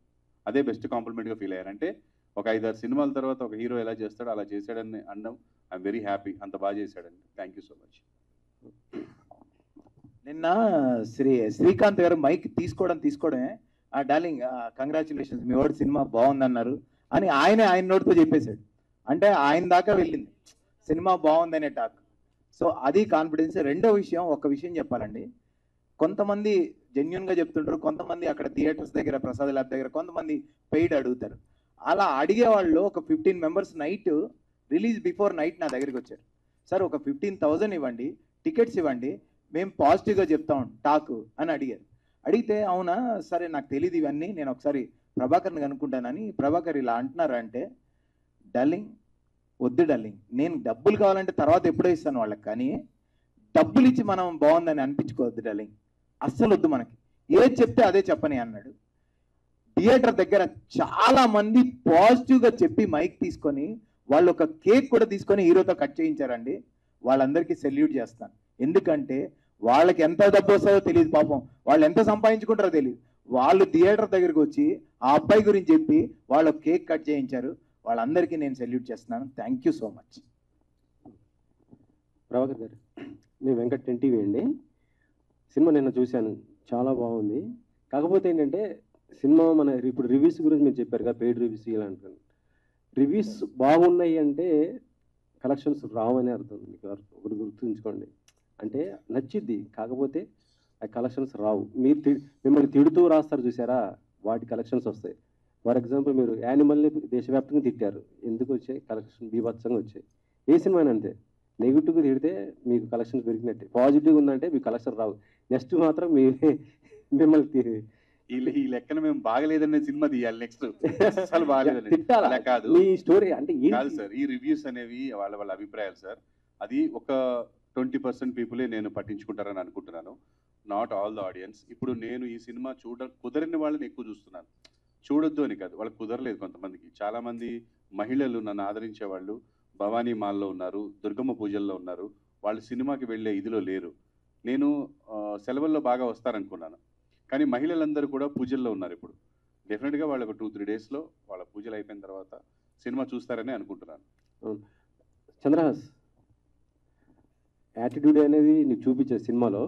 అదే బెస్ట్ కాంప్లిమెంట్గా ఫీల్ అయ్యారు. అంటే ఒక 5-6 సినిమాల తర్వాత ఒక హీరో ఎలా చేస్తాడో అలా చేశాడని అనడం, ఐఎమ్ వెరీ హ్యాపీ. అంత బాగా చేశాడండి. Thank you so much. నిన్న శ్రీకాంత్ గారు మైక్ తీసుకోవడమే, డార్లింగ్ కంగ్రాచులేషన్స్, మీ వాడు సినిమా బాగుందన్నారు అని ఆయన నోటితో చెప్పేశాడు. అంటే ఆయన దాకా వెళ్ళింది సినిమా బాగుందనే టాక్. సో అది కాన్ఫిడెన్స్. రెండో విషయం, ఒక విషయం చెప్పాలండి, కొంతమంది జెన్యున్గా చెప్తుంటారు, కొంతమంది అక్కడ థియేటర్స్ దగ్గర, ప్రసాద్ ల్యాబ్ దగ్గర కొంతమంది పెయిడ్ అడుగుతారు. అలా అడిగే వాళ్ళు ఒక 15 members night release before night నా దగ్గరికి వచ్చారు. సార్ ఒక 15,000 ఇవ్వండి, టికెట్స్ ఇవ్వండి, మేము పాజిటివ్గా చెప్తాం టాక్ అని అడిగారు. అడిగితే అవునా సరే నాకు తెలియదు ఇవన్నీ, నేను ఒకసారి ప్రభాకర్ని కనుక్కుంటానని. ప్రభాకర్ ఇలా అంటున్నారా అంటే, డార్లింగ్ వద్దు డార్లింగ్, నేను డబ్బులు కావాలంటే తర్వాత ఎప్పుడో ఇస్తాను వాళ్ళకి, కానీ డబ్బులు ఇచ్చి మనం బాగుందని అనిపించుకోవద్దు డార్లింగ్, అస్సలు వద్దు, మనకి ఏది చెప్తే అదే చెప్పని అన్నాడు. థియేటర్ దగ్గర చాలా మంది పాజిటివ్గా చెప్పి మైక్ తీసుకొని వాళ్ళు ఒక కేక్ కూడా తీసుకొని హీరోతో కట్ చేయించారండి. వాళ్ళందరికీ సెల్యూట్ చేస్తాను. ఎందుకంటే వాళ్ళకి ఎంత డబ్బు వస్తుందో తెలియదు, పాపం వాళ్ళు ఎంత సంపాదించుకుంటారో తెలియదు. వాళ్ళు థియేటర్ దగ్గరికి వచ్చి ఆ అబ్బాయి గురించి చెప్పి వాళ్ళు కేక్ కట్ చేయించారు. వాళ్ళందరికీ నేను సెల్యూట్ చేస్తున్నాను. Thank you so much. Prabhakar గారు, నేను వెంకట్ టీవీ అండి. సినిమా నిన్న చూశాను, చాలా బాగుంది. కాకపోతే ఏంటంటే సినిమా మన ఇప్పుడు రివ్యూస్ గురించి మీరు చెప్పారు కదా, పెయిడ్ రివ్యూస్ ఇలా అంటారు. రివ్యూస్ బాగున్నాయి అంటే కలెక్షన్స్ రావని అర్థం. మీకు ఒకటి గుర్తుంచుకోండి. అంటే నచ్చిద్ది, కాకపోతే ఆ కలెక్షన్స్ రావు. మీరు మిమ్మల్ని తిడుతూ రాస్తారు చూసారా, వాటి కలెక్షన్స్ వస్తాయి. ఫర్ ఎగ్జాంపుల్ మీరు యానిమల్ని దేశవ్యాప్తంగా తిట్టారు, ఎందుకు వచ్చాయి కలెక్షన్? బీభత్సంగా వచ్చాయి. ఏ సినిమా అంతే, నెగిటివ్గా తిడితే మీకు కలెక్షన్స్ పెరిగినట్టే, పాజిటివ్గా ఉందంటే మీకు కలెక్షన్ రావు. నెక్స్ట్ మాత్రం మిమ్మల్ని ఈ లెక్కన మేము బాగలేదనే సినిమా తీయాలి నెక్స్ట్. అసలు బాగలేదని అలా కాదు. మీ స్టోరీ అంటే కాదు సార్, ఈ రివ్యూస్ అనేవి వాళ్ళ అభిప్రాయాలు సార్. అది ఒక 20% పీపులే నేను పట్టించుకుంటారని అనుకుంటున్నాను, నాట్ ఆల్ ద ఆడియన్స్. ఇప్పుడు నేను ఈ సినిమా కుదరని వాళ్ళని ఎక్కువ చూస్తున్నాను. చూడొద్దు అని కాదు, వాళ్ళకి కుదరలేదు కొంతమందికి. చాలా మంది మహిళలు నన్ను ఆదరించే వాళ్ళు భవానీ మాల్లో ఉన్నారు, దుర్గమ్మ పూజల్లో ఉన్నారు. వాళ్ళు సినిమాకి వెళ్ళే ఇదిలో లేరు. నేను సెలవుల్లో బాగా వస్తారనుకున్నాను, కానీ మహిళలందరూ కూడా పూజల్లో ఉన్నారు. ఇప్పుడు డెఫినెట్గా వాళ్ళు ఒక 2-3 డేస్లో వాళ్ళ పూజలు అయిపోయిన తర్వాత సినిమా చూస్తారని అనుకుంటున్నాను. చంద్రహాస్ యాటిట్యూడ్ అనేది నీకు చూపించే సినిమాలో,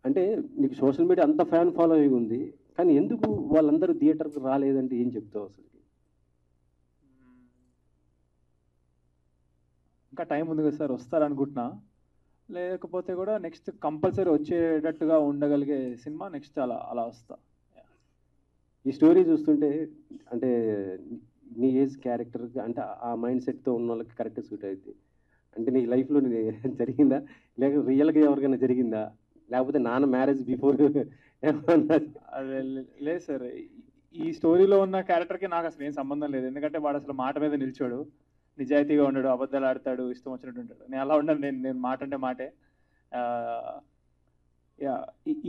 అంటే నీకు సోషల్ మీడియా అంత ఫ్యాన్ ఫాలోయింగ్ ఉంది, కానీ ఎందుకు వాళ్ళందరూ థియేటర్కి రాలేదంటే ఏం చెప్తావు అసలు? ఇంకా టైం ఉంది కదా సార్, వస్తారనుకుంటున్నా. లేకపోతే కూడా నెక్స్ట్ కంపల్సరీ వచ్చేటట్టుగా ఉండగలిగే సినిమా నెక్స్ట్ అలా వస్తా. ఈ స్టోరీ చూస్తుంటే అంటే నీ ఏజ్ క్యారెక్టర్ అంటే ఆ మైండ్ సెట్తో ఉన్న వాళ్ళకి కరెక్ట్ సూట్ అవుతుంది. అంటే నీ లైఫ్లో జరిగిందా, లేక రియల్గా ఎవరికైనా జరిగిందా, లేకపోతే నాన్న మ్యారేజ్ బిఫోర్? అదే లేదు సార్, ఈ స్టోరీలో ఉన్న క్యారెక్టర్కి నాకు అసలు ఏం సంబంధం లేదు. ఎందుకంటే వాడు అసలు మాట మీద నిల్చోడు, నిజాయితీగా ఉండడు, అబద్ధాలు ఆడతాడు, ఇష్టం వచ్చినట్టు ఉంటాడు. నేను అలా ఉండను, నేను మాట అంటే మాటే.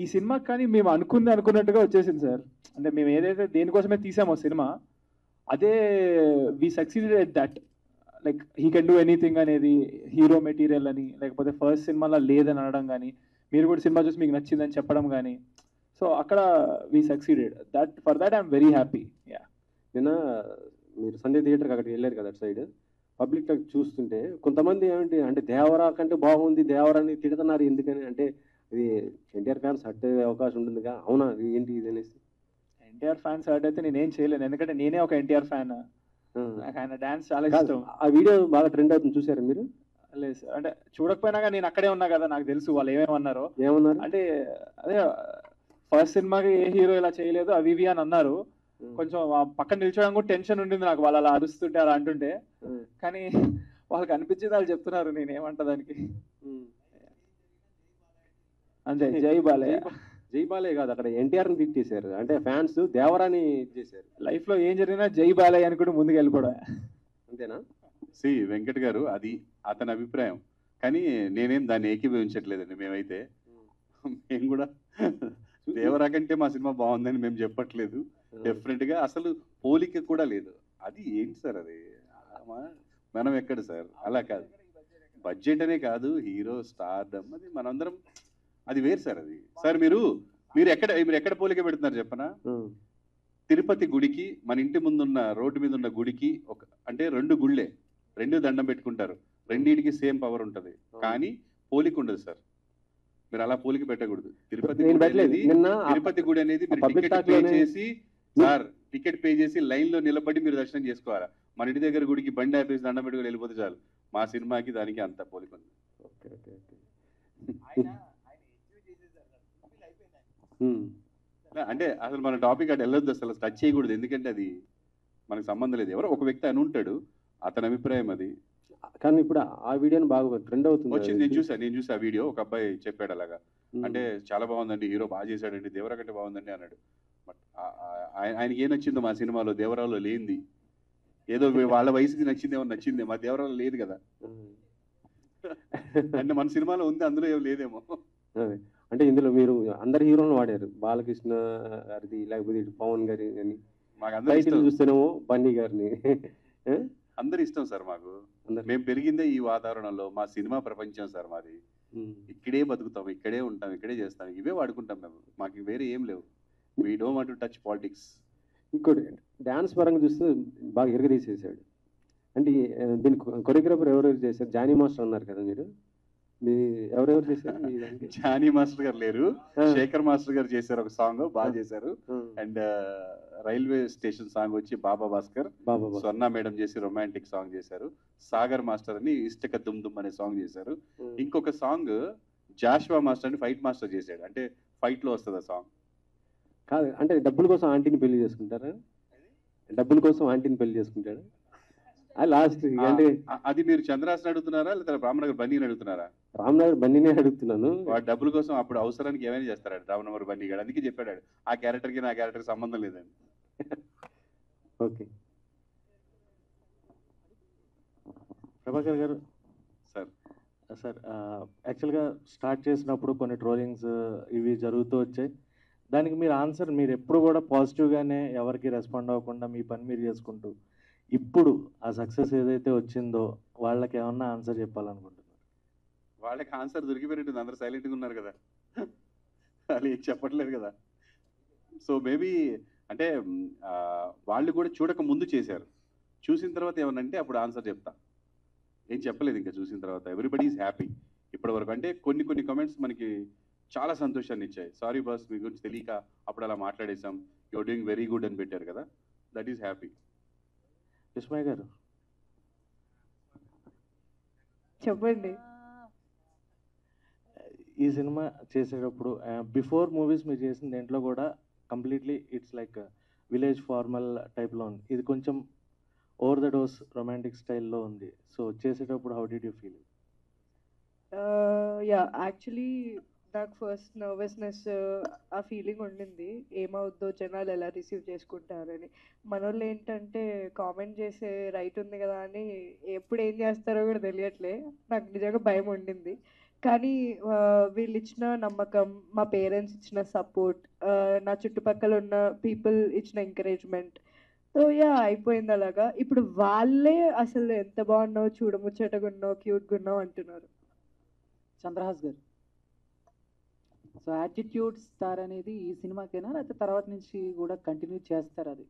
ఈ సినిమాకి కానీ మేము అనుకున్నట్టుగా వచ్చేసింది సార్. అంటే మేము ఏదైతే దేనికోసమే తీసామో సినిమా, అదే we succeeded at that. Like he can do anything అనేది హీరో మెటీరియల్ అని, లేకపోతే ఫస్ట్ సినిమాలో లేదని అనడం కానీ, మీరు కూడా సినిమా చూసి మీకు నచ్చిందని చెప్పడం కానీ, సో అక్కడ we succeeded. That for that I'm very happy. నిన్న మీరు సండే థియేటర్కి అక్కడికి వెళ్ళారు కదా, అటు సైడ్ పబ్లిక్ చూస్తుంటే కొంతమంది ఏమిటి అంటే దేవరా కంటే బాగుంది, దేవరాని తిడుతున్నారు ఎందుకని, అంటే ఇది ఎన్టీఆర్ ఫ్యాన్స్ హర్ట్ అయ్యే అవకాశం ఉంటుందిగా, అవునా ఏంటి ఇది అనేసి? ఎన్టీఆర్ ఫ్యాన్స్ హర్ట్ అయితే నేనేం చేయలేను, ఎందుకంటే నేనే ఒక ఎన్టీఆర్ ఫ్యాన్. నాకు ఆయన డాన్స్ చాలా ఇష్టం. ఆ వీడియో బాగా ట్రెండ్ అవుతుంది, చూసారా మీరు? లేదు సార్, అంటే చూడకపోయినాగా నేను అక్కడే ఉన్నా కదా, నాకు తెలుసు వాళ్ళు ఏమేమన్నారు. అంటే అదే ఫస్ట్ సినిమాకి ఏ హీరో ఇలా చేయలేదు అవి ఇవి అని అన్నారు. కొంచెం పక్కన నిల్చోవడం కూడా టెన్షన్ ఉండింది నాకు, వాళ్ళు అలా అరుస్తుంటే అలా అంటుంటే. కానీ వాళ్ళకి అనిపించేది వాళ్ళు చెప్తున్నారు, నేను ఏమంటా దానికి. అంతే, జై బాలయ్య. జై బాలయ్య కాదు, అక్కడ ఎన్టీఆర్ని తిట్టేశారు, అంటే ఫ్యాన్స్ దేవరాని చేశారు. లైఫ్లో ఏం జరిగినా జై బాలయ్య అని కూడా ముందుకు వెళ్ళిపోవడం, అంతేనా? సి వెంకట్ గారు, అది అతని అభిప్రాయం, కానీ నేనేం దాన్ని ఏకీభవించట్లేదండి. మేమైతే మేము కూడా దేవరా కంటే మా సినిమా బాగుందని మేము చెప్పట్లేదు. డెఫినెట్ గా అసలు పోలిక కూడా లేదు. అది ఏంటి సార్, అది మనం ఎక్కడ సార్, అలా కాదు. బడ్జెట్ అనే కాదు, హీరో స్టార్డమ్, అది మనందరం అది వేరు సార్. అది సార్ మీరు ఎక్కడ పోలిక పెడుతున్నారు చెప్పనా? తిరుపతి గుడికి మన ఇంటి ముందున్న రోడ్డు మీద ఉన్న గుడికి అంటే 2 గుళ్ళే, 2 దండం పెట్టుకుంటారు, రెండింటికి సేమ్ పవర్ ఉంటుంది, కానీ పోలిక ఉండదు సార్. మీరు అలా పోలిక పెట్టకూడదు. తిరుపతి గుడి అనేది మీరు టికెట్ పే చేసి లైన్ లో నిలబడి మీరు దర్శనం చేసుకోవాలా. మన ఇంటి దగ్గర గుడికి బండి ఆపేసి దండం పెట్టుకుని వెళ్ళిపోతే చాలు. మా సినిమాకి దానికి అంత పోలిక ఉంది. అంటే అసలు మన టాపిక్ అటు వెళ్ళొద్దు, అసలు టచ్ చేయకూడదు, ఎందుకంటే అది మనకు సంబంధం లేదు. ఎవరో ఒక వ్యక్తి అని ఉంటాడు, అతని అభిప్రాయం అది. కానీ ఇప్పుడు ఆ వీడియోని బాగా ట్రెండ్ అవుతుంది వచ్చింది, నేను చూసా ఆ వీడియో. ఒక అబ్బాయి చెప్పాడు అలాగా, అంటే చాలా బాగుందండి, హీరో బాగా చేశాడండి, దేవరా కంటే బాగుందండి అన్నాడు. బట్ ఆయనకి ఏం నచ్చిందో మా సినిమాలో, దేవరాలో లేనిది ఏదో వాళ్ళ వయసుకి నచ్చిందేమో నచ్చిందే, మా దేవరాలో లేదు కదా. అంటే మన సినిమాలో ఉంది, అందులో ఏం లేదేమో. అంటే ఇందులో మీరు అందరు హీరోలను వాడారు, బాలకృష్ణ గారిది, లేకపోతే పవన్ గారి అని. మాకు అందరూ చూస్తేనేమో బన్నీ గారిని. అందరు ఇష్టం సార్ మాకు. అందరు మేము పెరిగిందే ఈ వాతావరణంలో. మా సినిమా ప్రపంచం సార్ మాది. ఇక్కడే బతుకుతాం, ఇక్కడే ఉంటాం, ఇక్కడే చేస్తాం, ఇవే వాడుకుంటాం మేము. మాకు వేరే ఏం లేవు. We don't want to touch politics. ఇంకోటి డ్యాన్స్ పరంగా చూస్తే బాగా ఎరగదీసేసాడు. అంటే దీని కొరియోగ్రాఫర్ ఎవరెవరు చేశారు? జానీ మాస్టర్ అన్నారు కదా మీరు, మీ ఎవరెవరు చేశారు మీ దానికి? జానీ మాస్టర్ గారు లేరు, శేఖర్ మాస్టర్ గారు చేశారు ఒక సాంగ్, బాగా చేశారు. అండ్ రైల్వే స్టేషన్ సాంగ్ వచ్చి బాబా భాస్కర్, స్వర్ణ మేడం చేసి రొమాంటిక్ సాంగ్ చేశారు. సాగర్ మాస్టర్ అని ఇష్టక దుమ్ దుమ్ అనే సాంగ్ చేశారు. ఇంకొక సాంగ్ జాషువా మాస్టర్ అని ఫైట్ మాస్టర్ చేశాడు. అంటే ఫైట్ లో వస్తుంది ఆ సాంగ్. కాదు అంటే డబ్బుల కోసం ఆంటీని పెళ్లి చేసుకుంటారా? డబ్బుల కోసం ఆంటీని పెళ్లి చేసుకుంటాడా? లాస్ట్ అంటే అది మీరు చంద్రాసన్ అడుగుతున్నారా లేదా రామనగర్ బన్నీని అడుగుతున్నారా? రామనగర్ బన్నీనే అడుగుతున్నాను. వాడు డబ్బుల కోసం అప్పుడు అవసరానికి ఏమైనా చేస్తాడు రామనగర్ బన్నీ గారు. అందుకే చెప్పాడు ఆ క్యారెక్టర్కి నా క్యారెక్టర్ సంబంధం లేదని. ఓకే ప్రభాకర్ గారు. సార్ యాక్చువల్గా స్టార్ట్ చేసినప్పుడు కొన్ని ట్రోలింగ్స్ ఇవి జరుగుతూ వచ్చాయి. దానికి మీరు ఆన్సర్ మీరు ఎప్పుడు కూడా పాజిటివ్గానే ఎవరికి రెస్పాండ్ అవ్వకుండా మీ పని మీరు చేసుకుంటూ ఇప్పుడు ఆ సక్సెస్ ఏదైతే వచ్చిందో వాళ్ళకి ఏమన్నా ఆన్సర్ చెప్పాలనుకుంటున్నారు? వాళ్ళకి ఆన్సర్ దొరికిపోయినట్టుంది, అందరూ సైలెంట్గా ఉన్నారు కదా, వాళ్ళు ఏం చెప్పట్లేదు కదా. సో మేబీ అంటే వాళ్ళు కూడా చూడక ముందు చేశారు, చూసిన తర్వాత ఏమనంటే అప్పుడు ఆన్సర్ చెప్తా. ఏం చెప్పలేదు ఇంకా చూసిన తర్వాత. ఎవ్రీబడి ఈజ్ హ్యాపీ ఇప్పటి వరకు. అంటే కొన్ని కొన్ని కమెంట్స్ మనకి చాలా సంతోషాన్ని ఇచ్చాయి. సారీ బాస్ మీ గురించి తెలియక అప్పుడు అలా మాట్లాడేసాం, యూఆర్ డూయింగ్ వెరీ గుడ్ అని పెట్టారు కదా, దట్ ఈస్ హ్యాపీ. విస్మయ్ గారు చెప్పండి. ఈ సినిమా చేసేటప్పుడు బిఫోర్ మూవీస్ మీరు చేసిన దేంట్లో కూడా completely it's like village formal టైప్లో ఉంది. ఇది కొంచెం ఓవర్ ద డోస్ రొమాంటిక్ స్టైల్లో ఉంది. సో చేసేటప్పుడు how did you feel? Yeah actually నాకు ఫస్ట్ నర్వస్నెస్ ఆ ఫీలింగ్ ఉండింది, ఏమవుద్దో జనాలు ఎలా రిసీవ్ చేసుకుంటారని. మనోళ్ళు ఏంటంటే కామెంట్ చేసే రైట్ ఉంది కదా అని ఎప్పుడు ఏం చేస్తారో కూడా తెలియట్లే. నాకు నిజంగా భయం ఉండింది. కానీ వీళ్ళు ఇచ్చిన నమ్మకం, మా పేరెంట్స్ ఇచ్చిన సపోర్ట్, నా చుట్టుపక్కల ఉన్న పీపుల్ ఇచ్చిన ఎంకరేజ్మెంట్, సో యా అయిపోయింది అలాగా. ఇప్పుడు వాళ్ళే అసలు ఎంత బాగున్నావు, చూడముచ్చటగా ఉన్నావు, క్యూట్గా ఉన్నావు అంటున్నారు. చంద్రహాస్ గారు, సో యాటిట్యూడ్ స్టార్ అనేది ఈ సినిమాకేనా లేకపోతే తర్వాత నుంచి కూడా కంటిన్యూ చేస్తారు? అది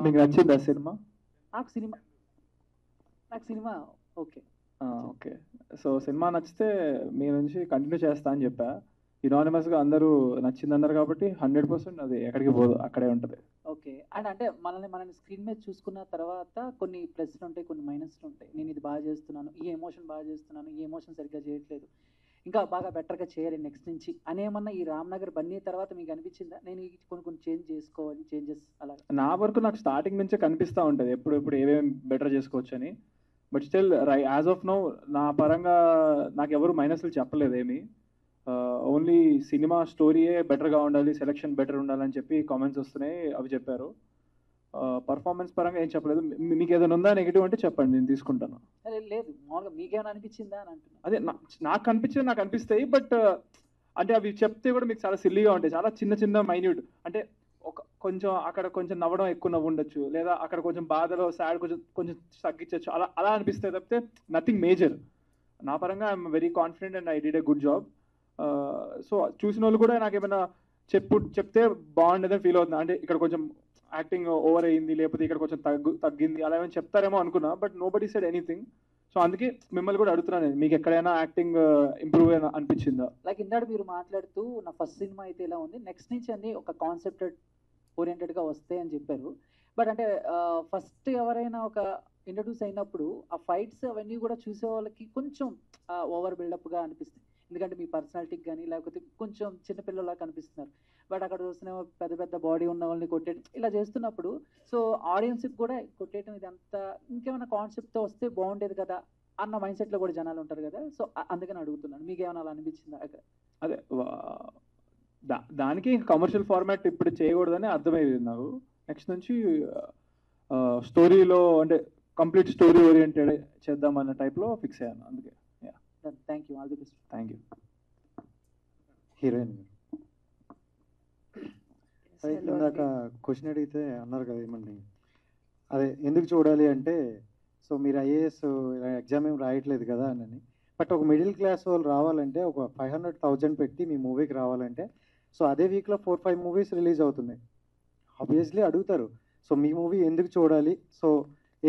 మీకు నచ్చిందా సినిమా? నాకు cinema okay. Okay, so cinema నచ్చితే మీ నుంచి కంటిన్యూ చేస్తా అని చెప్పా. యునానిమస్గా అందరూ నచ్చింది అన్నారు కాబట్టి 100% అది ఎక్కడికి పోదు, అక్కడే ఉంటుంది. ఓకే. అండ్ అంటే మనల్ని స్క్రీన్ మీద చూసుకున్న తర్వాత కొన్ని ప్లస్లు ఉంటాయి, కొన్ని మైనస్లు ఉంటాయి. నేను ఇది బాగా చేస్తున్నాను, ఈ ఎమోషన్ బాగా చేస్తున్నాను, ఈ ఎమోషన్ సరిగ్గా చేయట్లేదు, ఇంకా బాగా బెటర్గా చేయాలి నెక్స్ట్ నుంచి అనేమన్నా ఈ రామ్నగర్ బన్నీ తర్వాత మీకు అనిపించిందా నేను కొన్ని చేంజ్ చేసుకోవాలి, చేంజెస్ అలా? నా వరకు నాకు స్టార్టింగ్ నుంచే కనిపిస్తూ ఉంటుంది ఎప్పుడు ఏమేమి బెటర్ చేసుకోవచ్చు అని. But still as of now నా పరంగా నాకు ఎవరు మైనస్లు చెప్పలేదు ఏమి. ఓన్లీ సినిమా స్టోరీయే బెటర్గా ఉండాలి, సెలెక్షన్ బెటర్ ఉండాలని చెప్పి కామెంట్స్ వస్తున్నాయి, అవి చెప్పారు. పర్ఫార్మెన్స్ పరంగా ఏం చెప్పలేదు. మీకు ఏదైనా ఉందా నెగిటివ్ అంటే చెప్పండి, నేను తీసుకుంటాను. లేదు, మామూలుగా మీకేమైనా అనిపించిందా అని అంటున్నా. అదే నాకు కనిపించింది, నాకు అనిపిస్తాయి. బట్ అంటే అవి చెప్తే కూడా మీకు చాలా సిల్లీగా ఉంటాయి, చాలా చిన్న మైన్యూట్. అంటే కొంచెం అక్కడ కొంచెం నవ్వడం ఎక్కువ నవ్వు ఉండొచ్చు, లేదా అక్కడ కొంచెం బాధలో సాడ్ కొంచెం తగ్గించవచ్చు, అలా అనిపిస్తాయి తప్పితే నథింగ్ మేజర్. నా పరంగా I'm very confident and I did a good job. So చూసిన వాళ్ళు కూడా నాకు ఏమైనా చెప్తే బాగుండేదని ఫీల్ అవుతుంది. అంటే ఇక్కడ కొంచెం యాక్టింగ్ ఓవర్ అయ్యింది, లేకపోతే ఇక్కడ కొంచెం తగ్గింది, అలా ఏమైనా చెప్తారేమో అనుకున్నా. But nobody said anything. So అందుకే మిమ్మల్ని కూడా అడుగుతున్నాను, మీకు ఎక్కడైనా యాక్టింగ్ ఇంప్రూవ్ అనిపించిందా? లైక్ ఇందాక మీరు మాట్లాడుతూ నా ఫస్ట్ సినిమా అయితే ఇలా ఉంది, నెక్స్ట్ నుంచి అన్ని ఒక కాన్సెప్ట్ ఓరియంటెడ్గా వస్తాయి అని చెప్పారు. బట్ అంటే ఫస్ట్ ఎవరైనా ఒక ఇంట్రడ్యూస్ అయినప్పుడు ఆ ఫైట్స్ అవన్నీ కూడా చూసే వాళ్ళకి కొంచెం ఓవర్ బిల్డప్గా అనిపిస్తాయి. ఎందుకంటే మీ పర్సనాలిటీకి కానీ లేకపోతే కొంచెం చిన్నపిల్లలా కనిపిస్తున్నారు. బట్ అక్కడ చూసిన పెద్ద పెద్ద బాడీ ఉన్న వాళ్ళని కొట్టేయడం ఇలా చేస్తున్నప్పుడు సో ఆడియన్స్కి కూడా కొట్టేయడం ఇదంతా ఇంకేమైనా కాన్సెప్ట్తో వస్తే బాగుండేది కదా అన్న మైండ్ సెట్లో కూడా జనాలు ఉంటారు కదా. సో అందుకని అడుగుతున్నాను, మీకు ఏమైనా అలా అనిపించిందా? అదే దానికి కమర్షియల్ ఫార్మాట్ ఇప్పుడు చేయకూడదని అర్థమైంది నాకు. నెక్స్ట్ నుంచి స్టోరీలో అంటే కంప్లీట్ స్టోరీ ఓరియంటెడ్ చేద్దామన్న టైప్లో ఫిక్స్ అయ్యాను. అందుకే thank you, all the best. Thank you. Heroine ఇందాక క్వశ్చన్ అడిగితే అన్నారు కదా ఏమని, అదే ఎందుకు చూడాలి అంటే సో మీరు ఐఏఎస్ ఎగ్జామ్ ఏం రాయట్లేదు కదా అని. బట్ ఒక మిడిల్ క్లాస్ వాళ్ళు రావాలంటే ఒక 500,000 పెట్టి మీ మూవీకి రావాలంటే సో అదే వీక్లో 4-5 మూవీస్ రిలీజ్ అవుతున్నాయి. ఆబ్వియస్లీ అడుగుతారు, సో మీ మూవీ ఎందుకు చూడాలి, సో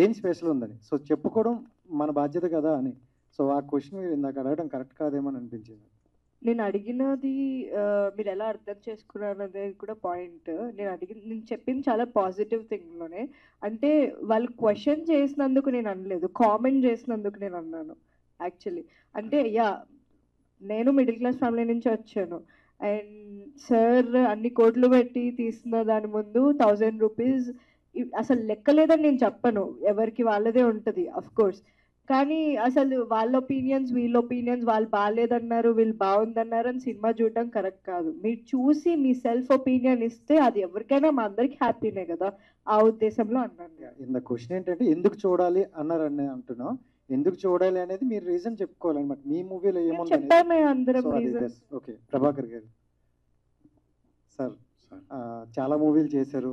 ఏం స్పెషల్ ఉందని. సో చెప్పుకోవడం మన బాధ్యత కదా అని. సో ఆ క్వశ్చన్ మీరు ఇందాక అడగడం కరెక్ట్ కాదేమని అనిపించింది. నేను అడిగినది మీరు ఎలా అర్థం చేసుకున్నారు అనేది కూడా పాయింట్. నేను చెప్పింది చాలా పాజిటివ్ థింగ్లోనే. అంటే వాళ్ళు క్వశ్చన్ చేసినందుకు నేను అనలేదు, కామెంట్ చేసినందుకు నేను అన్నాను యాక్చువల్లీ. అంటే నేను మిడిల్ క్లాస్ ఫ్యామిలీ నుంచి వచ్చాను అండ్ సార్ అన్ని కోట్లు పెట్టి తీసిన దాని ముందు 1000 రూపీస్ అసలు లెక్కలేదని నేను చెప్పను, ఎవరికి వాళ్ళదే ఉంటుంది అఫ్ కోర్స్. కానీ అసలు వాళ్ళ ఒపీనియన్స్ వీళ్ళ ఒపీనియన్స్, వాళ్ళు బాగాలేదన్నారు వీళ్ళు బాగుందన్నారు అని సినిమా చూడడం కరెక్ట్ కాదు. మీరు చూసి మీ సెల్ఫ్ ఒపీనియన్ ఇస్తే అది ఎవరికైనా మా అందరికి హ్యాపీనే కదా, ఆ ఉద్దేశంలో అన్నాను. ఇంత క్వశ్చన్ ఏంటంటే ఎందుకు చూడాలి అన్నారని అంటున్నాం. ఎందుకు చూడాలి అనేది మీరు రీజన్ చెప్పుకోవాలన్నమాట. మీ మూవీలో ఏముంది చెప్పామే అందరం రీజన్. ఓకే, ప్రభాకర్ గారు సార్ చాలా మూవీలు చేశారు.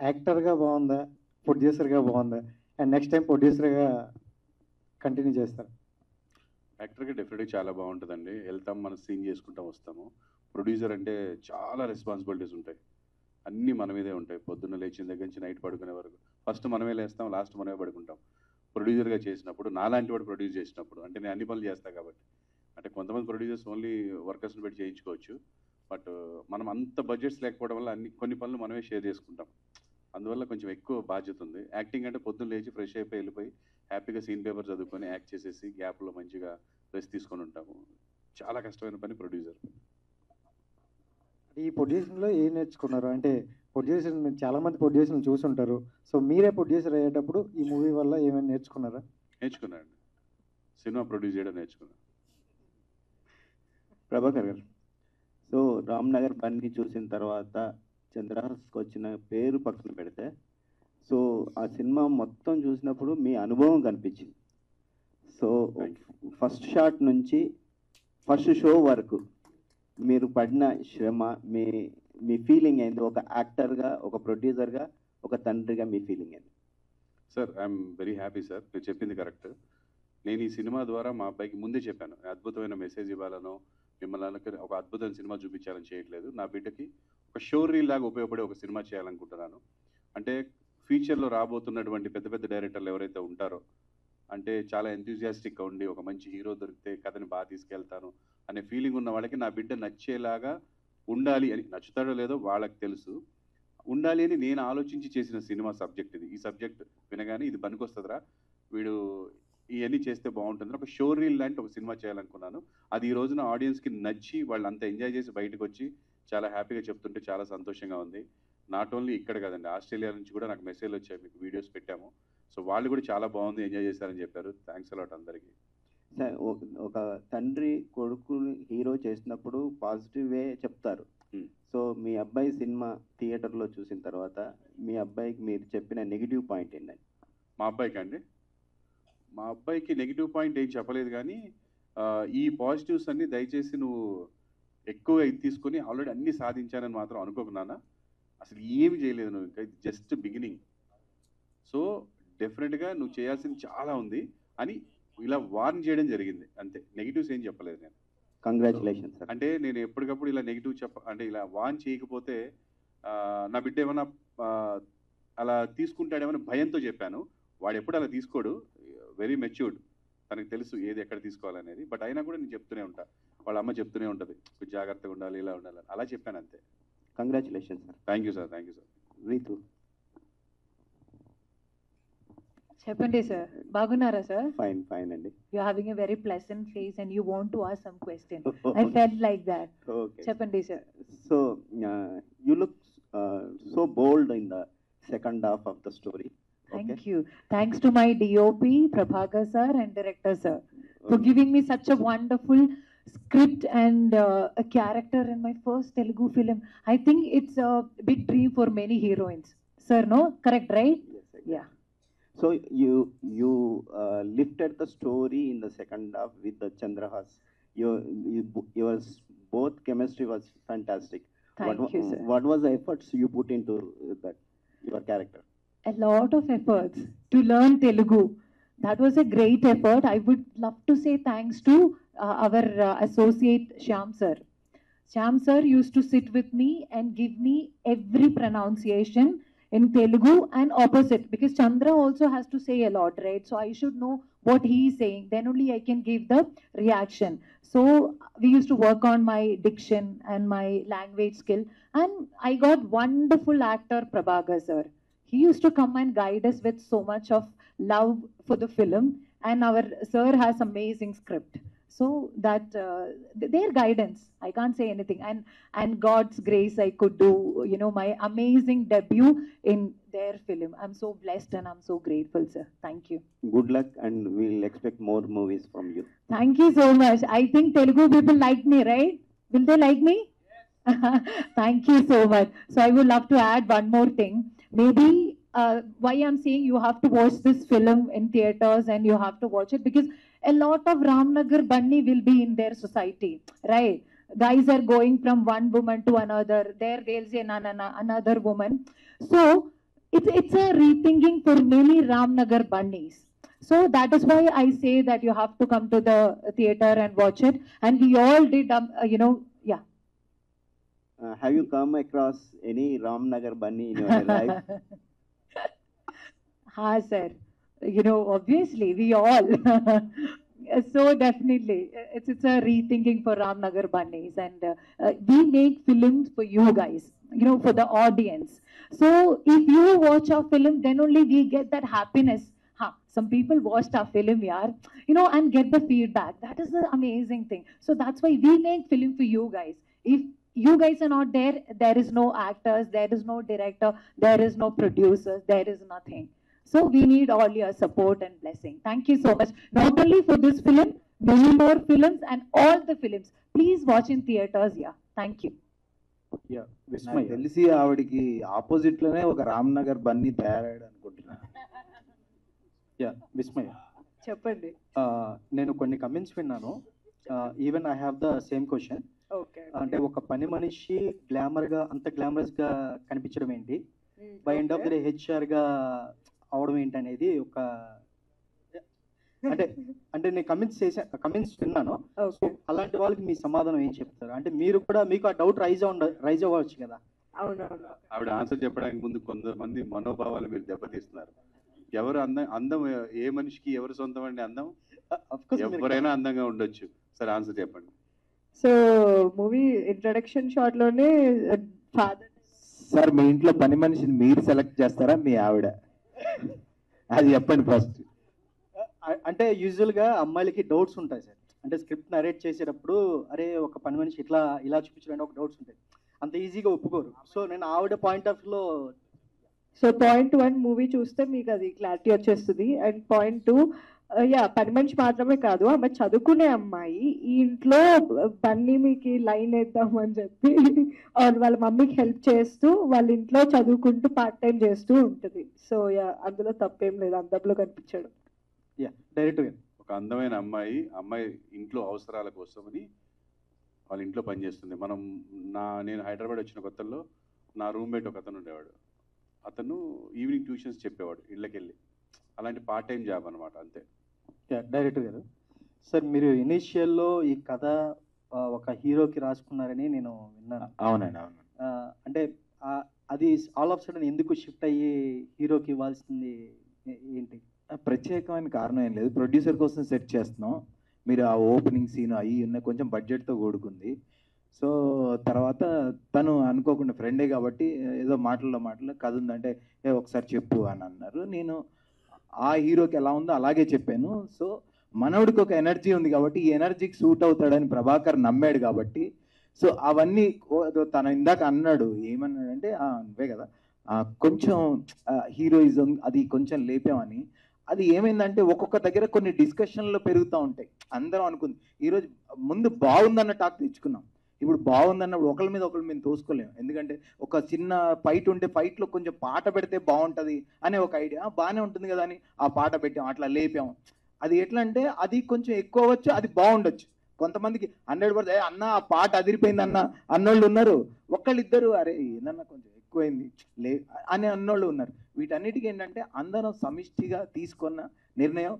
యాక్టర్గా బాగుందా, ప్రొడ్యూసర్గా బాగుందా, అండ్ నెక్స్ట్ టైం ప్రొడ్యూసర్గా కంటిన్యూ చేస్తారు? యాక్టర్గా డెఫినెట్గా చాలా బాగుంటుందండి. వెళ్తాం, మన సీన్ చేసుకుంటాం, వస్తాము. ప్రొడ్యూసర్ అంటే చాలా రెస్పాన్సిబిలిటీస్ ఉంటాయి, అన్నీ మన మీదే ఉంటాయి. పొద్దున్న లేచిన దగ్గర నుంచి నైట్ పడుకునే వరకు ఫస్ట్ మనమే లేస్తాం, లాస్ట్ మనమే పడుకుంటాం. ప్రొడ్యూసర్గా చేసినప్పుడు, నాలాంటి వాడు ప్రొడ్యూస్ చేసినప్పుడు, అంటే నేను అన్ని పనులు చేస్తాను కాబట్టి. అంటే కొంతమంది ప్రొడ్యూసర్స్ ఓన్లీ వర్కర్స్ని పెట్టి చేయించుకోవచ్చు, బట్ మనం అంత బడ్జెట్స్ లేకపోవడం వల్ల కొన్ని పనులు మనమే షేర్ చేసుకుంటాం. అందువల్ల కొంచెం ఎక్కువ బాధ్యత ఉంది. యాక్టింగ్ అంటే పొద్దున్న లేచి ఫ్రెష్ అయిపోయి వెళ్ళిపోయి హ్యాపీగా సీన్ పేపర్ చదువుకొని యాక్ట్ చేసేసి గ్యాప్లో మంచిగా రెస్ట్ తీసుకొని ఉంటాము. చాలా కష్టమైన పని ప్రొడ్యూసర్. ఈ ప్రొడ్యూసర్లో ఏం నేర్చుకున్నారు? అంటే ప్రొడ్యూసర్ మీరు చాలామంది ప్రొడ్యూసర్ని చూసుంటారు, సో మీరే ప్రొడ్యూసర్ అయ్యేటప్పుడు ఈ మూవీ వల్ల ఏమైనా నేర్చుకున్నారా? నేర్చుకున్నాను, సినిమా ప్రొడ్యూస్ చేయడం నేర్చుకున్నాను. ప్రభాకర్ గారు, సో రామ్నగర్ బండి చూసిన తర్వాత చంద్రహాస్కి వచ్చిన పేరు పక్కన పెడితే, సో ఆ సినిమా మొత్తం చూసినప్పుడు మీ అనుభవం కనిపించింది. సో ఫస్ట్ షాట్ నుంచి ఫస్ట్ షో వరకు మీరు పడిన శ్రమ, మీ ఫీలింగ్ ఏంది? ఒక యాక్టర్గా, ఒక ప్రొడ్యూసర్గా, ఒక తండ్రిగా మీ ఫీలింగ్ ఏంది? Sir, I'm very happy sir, మీరు చెప్పింది కరెక్ట్. నేను ఈ సినిమా ద్వారా మా అబ్బాయికి ముందే చెప్పాను, అద్భుతమైన మెసేజ్ ఇవ్వాలనో మిమ్మల్ని ఒక అద్భుతమైన సినిమా చూపించాలని చేయట్లేదు. నా బిడ్డకి ఒక షో రీల్ లాగా ఉపయోగపడే ఒక సినిమా చేయాలనుకుంటున్నాను. అంటే ఫ్యూచర్లో రాబోతున్నటువంటి పెద్ద పెద్ద డైరెక్టర్లు ఎవరైతే ఉంటారో, అంటే చాలా ఎంతూజియాస్టిక్గా ఉండి ఒక మంచి హీరో దొరికితే కథని బాగా తీసుకెళ్తాను అనే ఫీలింగ్ ఉన్న వాళ్ళకి నా బిడ్డ నచ్చేలాగా ఉండాలి అని, నచ్చుతాడో లేదో వాళ్ళకి తెలుసు, ఉండాలి అని నేను ఆలోచించి చేసిన సినిమా సబ్జెక్ట్ ఇది. ఈ సబ్జెక్ట్ వినగానే ఇది పనికొస్తుందిరా, వీడు ఇవన్నీ చేస్తే బాగుంటుంది, ఒక షో రీల్ లాంటి ఒక సినిమా చేయాలనుకున్నాను. అది ఈ రోజున ఆడియన్స్కి నచ్చి వాళ్ళు అంతా ఎంజాయ్ చేసి బయటకు వచ్చి చాలా హ్యాపీగా చెప్తుంటే చాలా సంతోషంగా ఉంది. నాట్ ఓన్లీ ఇక్కడ కదండి, ఆస్ట్రేలియా నుంచి కూడా నాకు మెసేజ్లు వచ్చాయి, మీకు వీడియోస్ పెట్టాము. సో వాళ్ళు కూడా చాలా బాగుంది, ఎంజాయ్ చేశారని చెప్పారు. థ్యాంక్స్ అలాట్ అందరికీ. సార్, ఒక తండ్రి కొడుకుని హీరో చేసినప్పుడు పాజిటివే చెప్తారు. సో మీ అబ్బాయి సినిమా థియేటర్లో చూసిన తర్వాత మీ అబ్బాయికి మీరు చెప్పిన నెగిటివ్ పాయింట్ ఏంటండి? మా అబ్బాయికి అండి, మా అబ్బాయికి నెగిటివ్ పాయింట్ ఏం చెప్పలేదు, కానీ ఈ పాజిటివ్స్ అన్నీ దయచేసి నువ్వు ఎక్కువగా ఇది తీసుకొని ఆల్రెడీ అన్నీ సాధించానని మాత్రం అనుకోకున్నానా, అసలు ఏమి చేయలేదు నువ్వు, ఇంకా జస్ట్ బిగినింగ్. సో డెఫినెట్గా నువ్వు చేయాల్సింది చాలా ఉంది అని ఇలా వార్న్ చేయడం జరిగింది, అంతే. నెగిటివ్స్ ఏం చెప్పలేదు నేను. Congratulations sir. అంటే నేను ఎప్పటికప్పుడు ఇలా నెగిటివ్ అంటే ఇలా వార్న్ చేయకపోతే నా బిడ్డ ఏమైనా అలా తీసుకుంటాడేమని భయంతో చెప్పాను. వాడు ఎప్పుడు అలా తీసుకోడు, వెరీ మెచ్యూర్డ్, తనకు తెలుసు ఏది ఎక్కడ తీసుకోవాలనేది. బట్ అయినా కూడా నేను చెప్తూనే ఉంటా, వాళ్ళ అమ్మ చెప్తూనే ఉంటుంది జాగ్రత్తగా ఉండాలి, ఇలా ఉండాలి, అలా చెప్పాను అంతే. Congratulations sir. Thank you sir, thank you sir. Ritu చెప్పండి సార్, బాగున్నారా సార్? ఫైన్ ఫైన్ అండి. You having a very pleasant face and you want to ask some question. I felt like that. Okay, చెప్పండి sir. So you look so bold in the second half of the story. Thank you. Thanks to my DOP, Prabhakar sir and director sir, for giving me such a wonderful script and a character in my first Telugu film. I think it's a big dream for many heroines. Sir, no? Correct, right? Yes, exactly. Yeah. So you lifted the story in the second half with the Chandrahas. Your both chemistry was fantastic. Thank you, sir. What was the efforts you put into that, your character? a lot of efforts to learn Telugu. That was a great effort. I would love to say thanks to our associate Shyam sir. Shyam sir used to sit with me and give me every pronunciation in Telugu and opposite, because Chandra also has to say a lot, right? So I should know what he is saying, then only I can give the reaction. So we used to work on my diction and my language skill, and I got wonderful actor Prabhakar sir. He used to come and guide us with so much of love for the film, and our sir has amazing script. So that their guidance, I can't say anything, and God's grace, I could do, you know, my amazing debut in their film. I'm so blessed and I'm so grateful, sir. Thank you. Good luck, and we'll expect more movies from you. Thank you so much. I think Telugu people like me, right? Will they like me? Thank you so much. So I would love to add one more thing. Maybe why I'm saying you have to watch this film in theaters and you have to watch it, because a lot of Ramnagar Bunny will be in their society, right? Guys are going from one woman to another. There they'll say another woman. So it's a rethinking for many Ramnagar Bunnies. So that is why I say that you have to come to the theater and watch it. And we all did, you know, yeah. Have you come across any Ramnagar Bunny in your life? Ha, sir. You know, obviously, we all. So definitely, it's a rethinking for Ramnagar Bunnies, and we make films for you guys, you know, for the audience. So if you watch our film, then only we get that happiness. Some people watched our film, yaar, you know, and get the feedback. That is the amazing thing. So that's why we make film for you guys. If you guys are not there, there is no actors, there is no director, there is no producers, there is nothing. So we need all your support and blessing. Thank you so much. Not only for this film, many more films and all the films. Please watch in theaters, yeah. Thank you. నాకు తెలిసి ఆవిడికి opposite లోనే ఒక రామ్నగర్ బన్నీ తయారయ్యాడు అనుకుంటున్నా. Yeah Vismaya చెప్పండి. నేను కొన్ని కమెంట్స్ విన్నాను. Even I have the same question. అంటే ఒక పని మనిషి అంత గ్లామరస్ గా కనిపించడం ఏంటి, by end of the day HR గా అవడం ఏంటి అనేది ఒక అంటే నేను కమెంట్స్ విన్నాను. అలాంటి వాళ్ళకి మీ సమాధానం ఏం చెప్తారు? అంటే మీరు కూడా మీకు ఆ డౌట్ రైజ్ అవ్వచ్చు కదా. ఆవిడ ఆన్సర్ చెప్పడానికి ముందు కొంతమంది మనోభావాలు మీరు దెబ్బతీస్తున్నారు. ఎవరు అందం ఏ మనిషికి ఎవరు సొంతం అండి? అందం ఎవరైనా అందంగా ఉండొచ్చు. సరే ఆన్సర్ చెప్పండి. సో మూవీ ఇంట్రడక్షన్ షాట్ లోనే ఫాదర్ సార్, మీ ఇంట్లో పని మనిషిని మీరు సెలెక్ట్ చేస్తారా మీ ఆవిడ? అది చెప్పండి ఫస్ట్. అంటే యూజువల్గా అమ్మాయిలకి డౌట్స్ ఉంటాయి సార్. అంటే స్క్రిప్ట్ నరేట్ చేసేటప్పుడు అరే ఒక పని మనిషి ఇలా చూపించడానికి ఒక డౌట్స్ ఉంటాయి, అంత ఈజీగా ఒప్పుకోరు. సో నేను ఆవిడ పాయింట్ ఆఫ్ వ్యూలో సో పాయింట్ 1 మూవీ చూస్తే మీకు అది క్లారిటీ వచ్చేస్తుంది. అండ్ పాయింట్ 2, యా పని మనిషి మాత్రమే కాదు, ఆమె చదువుకునే అమ్మాయి. ఈ ఇంట్లో బన్నీ మీకు లైన్ వేద్దామని చెప్పి వాళ్ళ మమ్మీకి హెల్ప్ చేస్తూ వాళ్ళ ఇంట్లో చదువుకుంటూ పార్ట్ టైం చేస్తూ ఉంటుంది. సో యా అందులో తప్పేం లేదు, అందంలో కనిపించడం. యా డైరెక్ట్గా ఒక అందమైన అమ్మాయి ఇంట్లో అవసరాల కోసమని వాళ్ళ ఇంట్లో పనిచేస్తుంది. నేను హైదరాబాద్ వచ్చిన కొత్తల్లో నా రూమ్మేట్ ఒక అతను ఉండేవాడు. అతను ఈవినింగ్ ట్యూషన్స్ చెప్పేవాడు ఇళ్ళకెళ్ళి. అలాంటి పార్ట్ టైం జాబ్ అనమాట, అంతే. డైరెక్టర్ గారు, సార్ మీరు ఇనీషియల్లో ఈ కథ ఒక హీరోకి రాసుకున్నారని నేను విన్నాను. అవునండి, అవును. అంటే అది ఆల్ ఆఫ్ సడన్ ఎందుకు షిఫ్ట్ అయ్యి హీరోకి ఇవ్వాల్సింది ఏంటి? ప్రత్యేకమైన కారణం ఏం లేదు. ప్రొడ్యూసర్ కోసం సెట్ చేస్తున్నాం. మీరు ఆ ఓపెనింగ్ సీన్ అవి ఉన్న కొంచెం బడ్జెట్తో కూడుకుంది. సో తర్వాత తను అనుకోకుండా ఫ్రెండే కాబట్టి ఏదో మాటల్లో కథ ఉందంటే ఒకసారి చెప్పు అని అన్నారు. నేను ఆ హీరోకి ఎలా ఉందో అలాగే చెప్పాను. సో మనోడికి ఒక ఎనర్జీ ఉంది కాబట్టి ఈ ఎనర్జీకి సూట్ అవుతాడని ప్రభాకర్ నమ్మాడు కాబట్టి సో అవన్నీ తను ఇందాక అన్నాడు. ఏమన్నాడంటే నువ్వే కదా కొంచెం హీరోయిజం అది కొంచెం లేపామని. అది ఏమైందంటే ఒక్కొక్క దగ్గర కొన్ని డిస్కషన్లు పెరుగుతూ ఉంటాయి. అందరం అనుకుంది ఈరోజు ముందు బాగుందన్న టాక్ తెచ్చుకున్నాం. ఇప్పుడు బాగుందన్నప్పుడు ఒకరి మీద తోసుకోలేము. ఎందుకంటే ఒక చిన్న ఫైట్ ఉంటే ఫైట్లో కొంచెం పాట పెడితే బాగుంటుంది అనే ఒక ఐడియా. బాగానే ఉంటుంది కదా అని ఆ పాట పెట్టాం, అట్లా లేపాము. అది ఎట్లా అంటే అది కొంచెం ఎక్కువ అవ్వచ్చు, అది బాగుండొచ్చు. కొంతమందికి 100% అన్న ఆ పాట అదిరిపోయింది అన్నోళ్ళు ఉన్నారు. ఒకళ్ళిద్దరు అరే ఏదన్నా కొంచెం ఎక్కువైంది అని అన్నోళ్ళు ఉన్నారు. వీటన్నిటికీ ఏంటంటే అందరం సమిష్టిగా తీసుకున్న నిర్ణయం,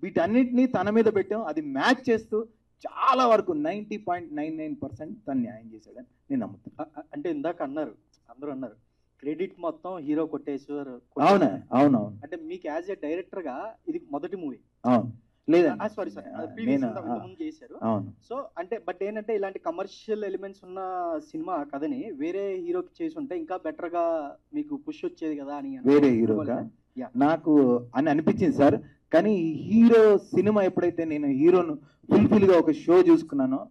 వీటన్నిటినీ తన మీద పెట్టాం. అది మ్యాచ్ చేస్తూ చాలా వరకు 90.99% తను న్యాయం చేశాడని నేను నమ్ముతాను. అంటే ఇందాక అన్నారు, అందరూ అన్నారు క్రెడిట్ మొత్తం హీరో కొట్టేశ్వర్. అవునా? అవునవును. అంటే మీకు యాజ్ ఏ డైరెక్టర్ గా ఇది మొదటి మూవీ? అవును. లేదా సారీ ముందు చేశారు. సో అంటే బట్ ఏంటంటే ఇలాంటి కమర్షియల్ ఎలిమెంట్స్ ఉన్న సినిమా కథని వేరే హీరోకి చేసి ఉంటే ఇంకా బెటర్ గా మీకు పుష్ వచ్చేది కదా అని. వేరే హీరోగా నాకు అని అనిపించింది సార్. కానీ ఈ హీరో సినిమా ఎప్పుడైతే నేను హీరోను ఫుల్ఫిల్ గా ఒక షో చూసుకున్నానో,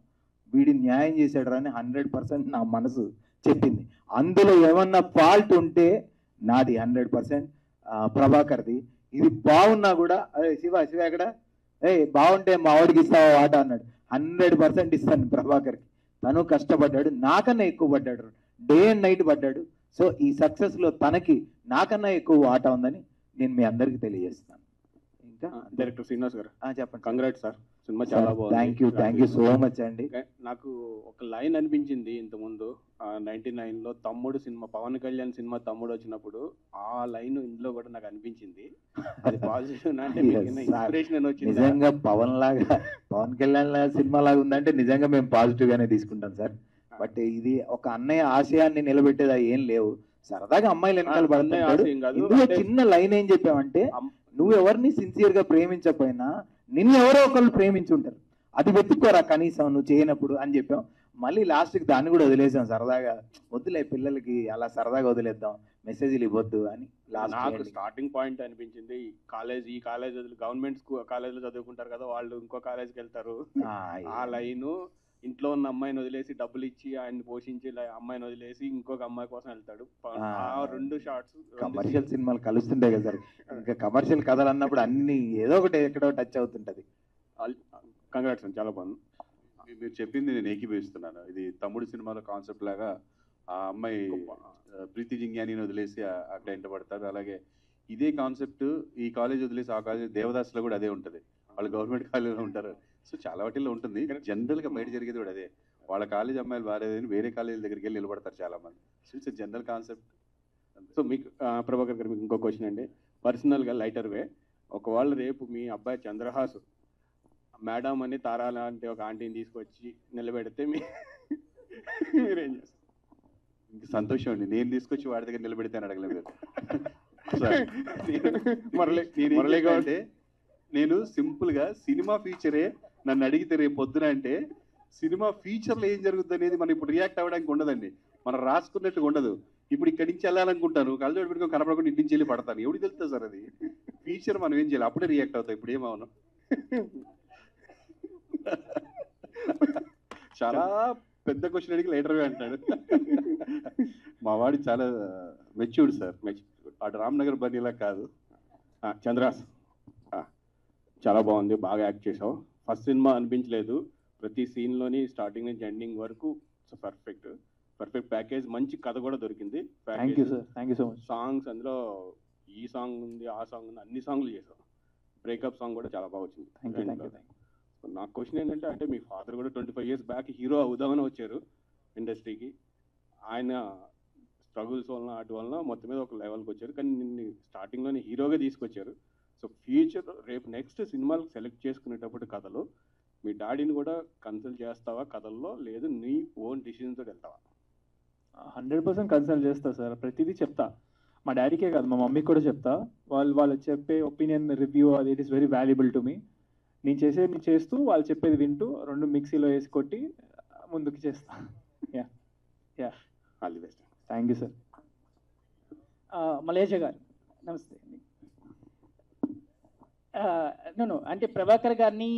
వీడి న్యాయం చేశాడు అని 100% నా మనసు చెప్పింది. అందులో ఏమన్నా ఫాల్ట్ ఉంటే నాది 100%, ప్రభాకర్ది. ఇది బాగున్నా కూడా అదే శివ ఎక్కడ బాగుంటే మా వాడికి ఇస్తావా ఆట అన్నాడు. 100% ఇస్తాను ప్రభాకర్కి. తను కష్టపడ్డాడు, నాకన్నా ఎక్కువ పడ్డాడు, డే అండ్ నైట్ పడ్డాడు. సో ఈ సక్సెస్ లో తనకి నాకన్నా ఎక్కువ ఆట ఉందని నేను మీ అందరికి తెలియజేస్తాను. ఇంకా డైరెక్టర్ శ్రీనివాస్ గారు చెప్పండి. కంగ్రాట్స్ సార్, సినిమా చాలా బాగుంది. థ్యాంక్ యూ సో మచ్ అండి. నాకు ఒక లైన్ అనిపించింది ఇంతకుముందు 99లో తమ్ముడు సినిమా, పవన్ కళ్యాణ్ సినిమా తమ్ముడు వచ్చినప్పుడు ఆ లైన్ ఇందులో కూడా నాకు అనిపించింది. అది పాజిటివ్ అంటే ఇన్స్పిరేషన్ వచ్చింది. నిజంగా పవన్ కళ్యాణ్ సినిమా లాగా ఉందంటే నిజంగా మేము పాజిటివ్ గానే తీసుకుంటాం సార్. బట్ ఇది ఒక అన్నయ్య ఆశయాన్ని నిలబెట్టేది ఏం లేవు. సరదాగా అమ్మాయిలు వెనకాల పడుతున్నాడు. ఇందులో చిన్న లైన్ ఏం చెప్పామంటే, నువ్వు ఎవరిని సిన్సియర్ గా ప్రేమించకపోయినా నిన్ను ఎవరో ఒకళ్ళు ప్రేమించుంటారు, అది వెతుక్కోరా కనీసం నువ్వు చేయనప్పుడు అని చెప్పాం. మళ్ళీ లాస్ట్కి దాన్ని కూడా వదిలేసాం సరదాగా. వద్దులే పిల్లలకి అలా సరదాగా వదిలేద్దాం, మెసేజ్లు ఇవ్వద్దు అని నాకు స్టార్టింగ్ పాయింట్ అనిపించింది. ఈ కాలేజ్ గవర్నమెంట్ కాలేజ్లో చదువుకుంటారు కదా, వాళ్ళు ఇంకో కాలేజ్కి వెళ్తారు. ఆ లైను ఇంట్లో ఉన్న అమ్మాయిని వదిలేసి డబ్బులు ఇచ్చి ఆయన్ని పోషించి అమ్మాయిని వదిలేసి ఇంకొక అమ్మాయి కోసం వెళ్తాడు. ఆ 2 షార్ట్స్ కమర్షియల్ సినిమాలు కలుస్తుంటాయి కదా సార్. ఇంకా కమర్షియల్ కథలు అన్నప్పుడు అన్ని ఏదో ఒకటి ఎక్కడో టచ్ అవుతుంటది. కంగ్రాట్స్ అండి, చాలా బాగుంది. మీరు చెప్పింది నేను ఏకీభవిస్తున్నాను. ఇది తమ్ముడు సినిమాలో కాన్సెప్ట్ లాగా ఆ అమ్మాయి ప్రీతి జింగ్యాని వదిలేసి అక్కడ ఎంట పడతారు. అలాగే ఇదే కాన్సెప్ట్ ఈ కాలేజ్ వదిలేసి ఆ కాలేజ్ దేవదాస్లో కూడా అదే ఉంటుంది. వాళ్ళు గవర్నమెంట్ కాలేజీలో ఉంటారు. సో చాలా వాటిల్లో ఉంటుంది. జనరల్గా బయట జరిగేది కూడా అదే. వాళ్ళ కాలేజ్ అమ్మాయిలు బాగాలేదని వేరే కాలేజీల దగ్గరికి వెళ్ళి నిలబడతారు చాలా మంది. So it's general concept. So మీకు ప్రభాకర్ గారు, మీకు ఇంకో క్వశ్చన్ అండి, పర్సనల్గా లైటర్ వే. ఒకవేళ రేపు మీ అబ్బాయి చంద్రహాస్ మేడం అని తారా లాంటి ఒక ఆంటీని తీసుకొచ్చి నిలబెడితే మీరేం చేస్తారు? ఇంకా సంతోషం అండి. నేను తీసుకొచ్చి వాడి దగ్గర నిలబెడితే అని అడగలేదు. అంటే నేను సింపుల్ గా సినిమా ఫీచరే నన్ను అడిగితే రేపు పొద్దున అంటే సినిమా ఫీచర్లో ఏం జరుగుతుంది అనేది మనం ఇప్పుడు రియాక్ట్ అవ్వడానికి ఉండదండి. మనం రాసుకున్నట్టుగా ఉండదు. ఇప్పుడు ఇక్కడి నుంచి వెళ్ళాలనుకుంటాను, కళ్ళజోడు పెట్టుకొని కనపడకుండా ఇంటి నుంచి వెళ్ళి పడతాను. ఎవరికి తెలుస్తుంది సార్ అది ఫీచర్? మనం ఏం చేయాలి? అప్పుడే రియాక్ట్ అవుతాం. ఇప్పుడు ఏమవును? చాలా పెద్ద క్వశ్చన్ అడిగి లైటర్గా అంటాడు. మా వాడి చాలా మెచ్యూర్డ్ సార్. అటు రామ్నగర్ బన్నీలా కాదు. చంద్రాస్ చాలా బాగుంది, బాగా యాక్ట్ చేసావు. ఫస్ట్ సినిమా అనిపించలేదు, ప్రతి సీన్లోని స్టార్టింగ్ నుంచి ఎండింగ్ వరకు పర్ఫెక్ట్ ప్యాకేజ్. మంచి కథ కూడా దొరికింది. Thank you sir, thank you so much. Songs అందులో ఈ సాంగ్ ఉంది, ఆ సాంగ్ ఉంది, అన్ని సాంగ్లు చేసావు. బ్రేకప్ సాంగ్ కూడా చాలా బాగా వచ్చింది. నా క్వశ్చన్ ఏంటంటే, అంటే మీ ఫాదర్ కూడా 25 years బ్యాక్ హీరో అవుదామని వచ్చారు ఇండస్ట్రీకి. ఆయన స్ట్రగుల్స్ వలన వాటి వలన మొత్తం మీద ఒక లెవెల్కి వచ్చారు. కానీ నిన్ను స్టార్టింగ్లోనే హీరోగా తీసుకొచ్చారు. సో ఫ్యూచర్ రేపు నెక్స్ట్ సినిమాలు సెలెక్ట్ చేసుకునేటప్పుడు కథలు మీ డాడీని కూడా కన్సల్ట్ చేస్తావా కథల్లో, లేదు నీ ఓన్ డిసిజన్తో వెళ్తావా? 100% కన్సల్ట్ చేస్తా సార్. ప్రతిదీ చెప్తా. మా డాడీకే కాదు, మా మమ్మీకి కూడా చెప్తా. వాళ్ళు చెప్పే ఒపీనియన్ రివ్యూ అది it is very valuable to me. నేను చేసేది చేస్తూ వాళ్ళు చెప్పేది వింటూ 2 మిక్సీలో వేసి కొట్టి ముందుకు చేస్తా. Yeah all the best. Thank you sir. Malesha garu నమస్తే అండి. అంటే ప్రభాకర్ గారిని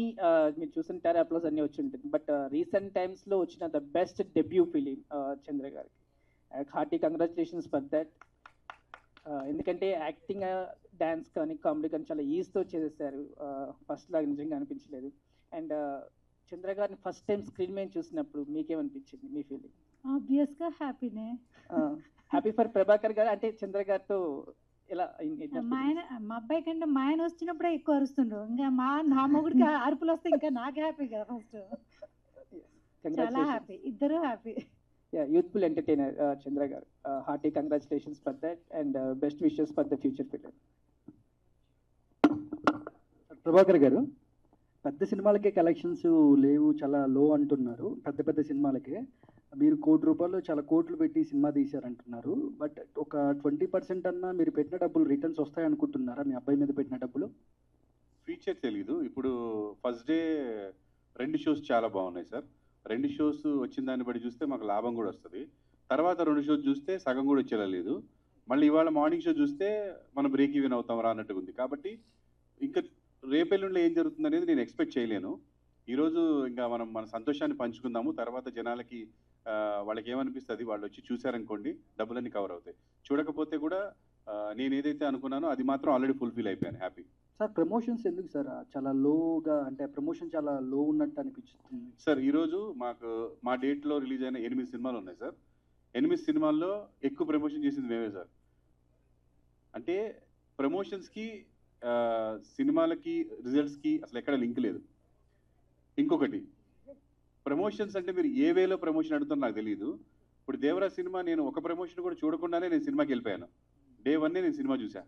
మీరు చూసుంటారు, అప్లోస్ అన్నీ వచ్చి ఉంటుంది. బట్ రీసెంట్ టైమ్స్లో వచ్చిన ద బెస్ట్ డెబ్యూ ఫిలిం చంద్ర గారికి. Hearty congratulations for that. ఎందుకంటే యాక్టింగ్, డ్యాన్స్ కానీ కామెడీ కానీ చాలా ఈజీతో చేసేసారు. ఫస్ట్ లాగా నిజంగా అనిపించలేదు. అండ్ చంద్ర గారిని ఫస్ట్ టైం స్క్రీన్ మీద చూసినప్పుడు మీకేమనిపించింది, మీ ఫీలింగ్? ఆబ్వియస్గా హ్యాపీనే. హ్యాపీ ఫర్ ప్రభాకర్ గారు. అంటే చంద్ర గారితో ఎలా? మా అబ్బాయి కంటే మా ఆయన వచ్చినప్పుడే ఎక్కువ అరుస్తుండ్రు. ఇంకా నా మొగుడికి అరుపులు వస్తే ఇంకా నాకు హ్యాపీ కదా. ఫస్ట్ చాలా హ్యాపీ, ఇద్దరు happy. Yeah, youthful entertainer, Chandra garu. Hearty congratulations for that, and best wishes for the future film. Prabhakar గారు, పెద్ద సినిమాలకే కలెక్షన్స్ లేవు, చాలా లో అంటున్నారు. పెద్ద పెద్ద సినిమాలకే మీరు ₹1,00,00,000 చాలా కోట్లు పెట్టి సినిమా తీశారంటున్నారు. బట్ ఒక 20% అన్నా మీరు పెట్టిన డబ్బులు రిటర్న్స్ వస్తాయనుకుంటున్నారా మీ అబ్బాయి మీద పెట్టిన డబ్బులు? ఫ్యూచర్ తెలీదు. ఇప్పుడు ఫస్ట్ డే 2 షోస్ చాలా బాగున్నాయి సార్. 2 షోస్ వచ్చిన దాన్ని బట్టి చూస్తే మాకు లాభం కూడా వస్తుంది. తర్వాత 2 షోస్ చూస్తే సగం కూడా వచ్చేలా లేదు. మళ్ళీ ఇవాళ మార్నింగ్ షో చూస్తే మనం బ్రేక్ ఈవెన్ అవుతాం రా అన్నట్టుగా ఉంది. కాబట్టి ఇంకా రేపెల్లుండిలో ఏం జరుగుతుంది అనేది నేను ఎక్స్పెక్ట్ చేయలేను. ఈరోజు ఇంకా మనం మన సంతోషాన్ని పంచుకుందాము. తర్వాత జనాలకి వాళ్ళకి ఏమనిపిస్తుంది, వాళ్ళు వచ్చి చూశారనుకోండి డబ్బులన్నీ కవర్ అవుతాయి. చూడకపోతే కూడా నేను ఏదైతే అనుకున్నానో అది మాత్రం ఆల్రెడీ ఫుల్ఫిల్ అయిపోయాను. హ్యాపీ. సార్ ప్రమోషన్స్ ఎందుకు సార్ చాలా లోగా, అంటే ప్రమోషన్ చాలా లో ఉన్నట్టు అనిపిస్తుంది సార్? ఈరోజు మా డేట్లో రిలీజ్ అయిన 8 సినిమాలు ఉన్నాయి సార్. 8 సినిమాల్లో ఎక్కువ ప్రమోషన్ చేసింది మేమే సార్. అంటే ప్రమోషన్స్కి సినిమాలకి రిజల్ట్స్కి అసలు ఎక్కడ లింక్ లేదు. ఇంకొకటి, ప్రమోషన్స్ అంటే మీరు ఏ వేలో ప్రమోషన్ అడుగుతారో నాకు తెలియదు. ఇప్పుడు దేవరాజ్ సినిమా నేను ఒక ప్రమోషన్ కూడా చూడకుండానే నేను సినిమాకి వెళ్ళిపోయాను. డే 1 నేను సినిమా చూసా.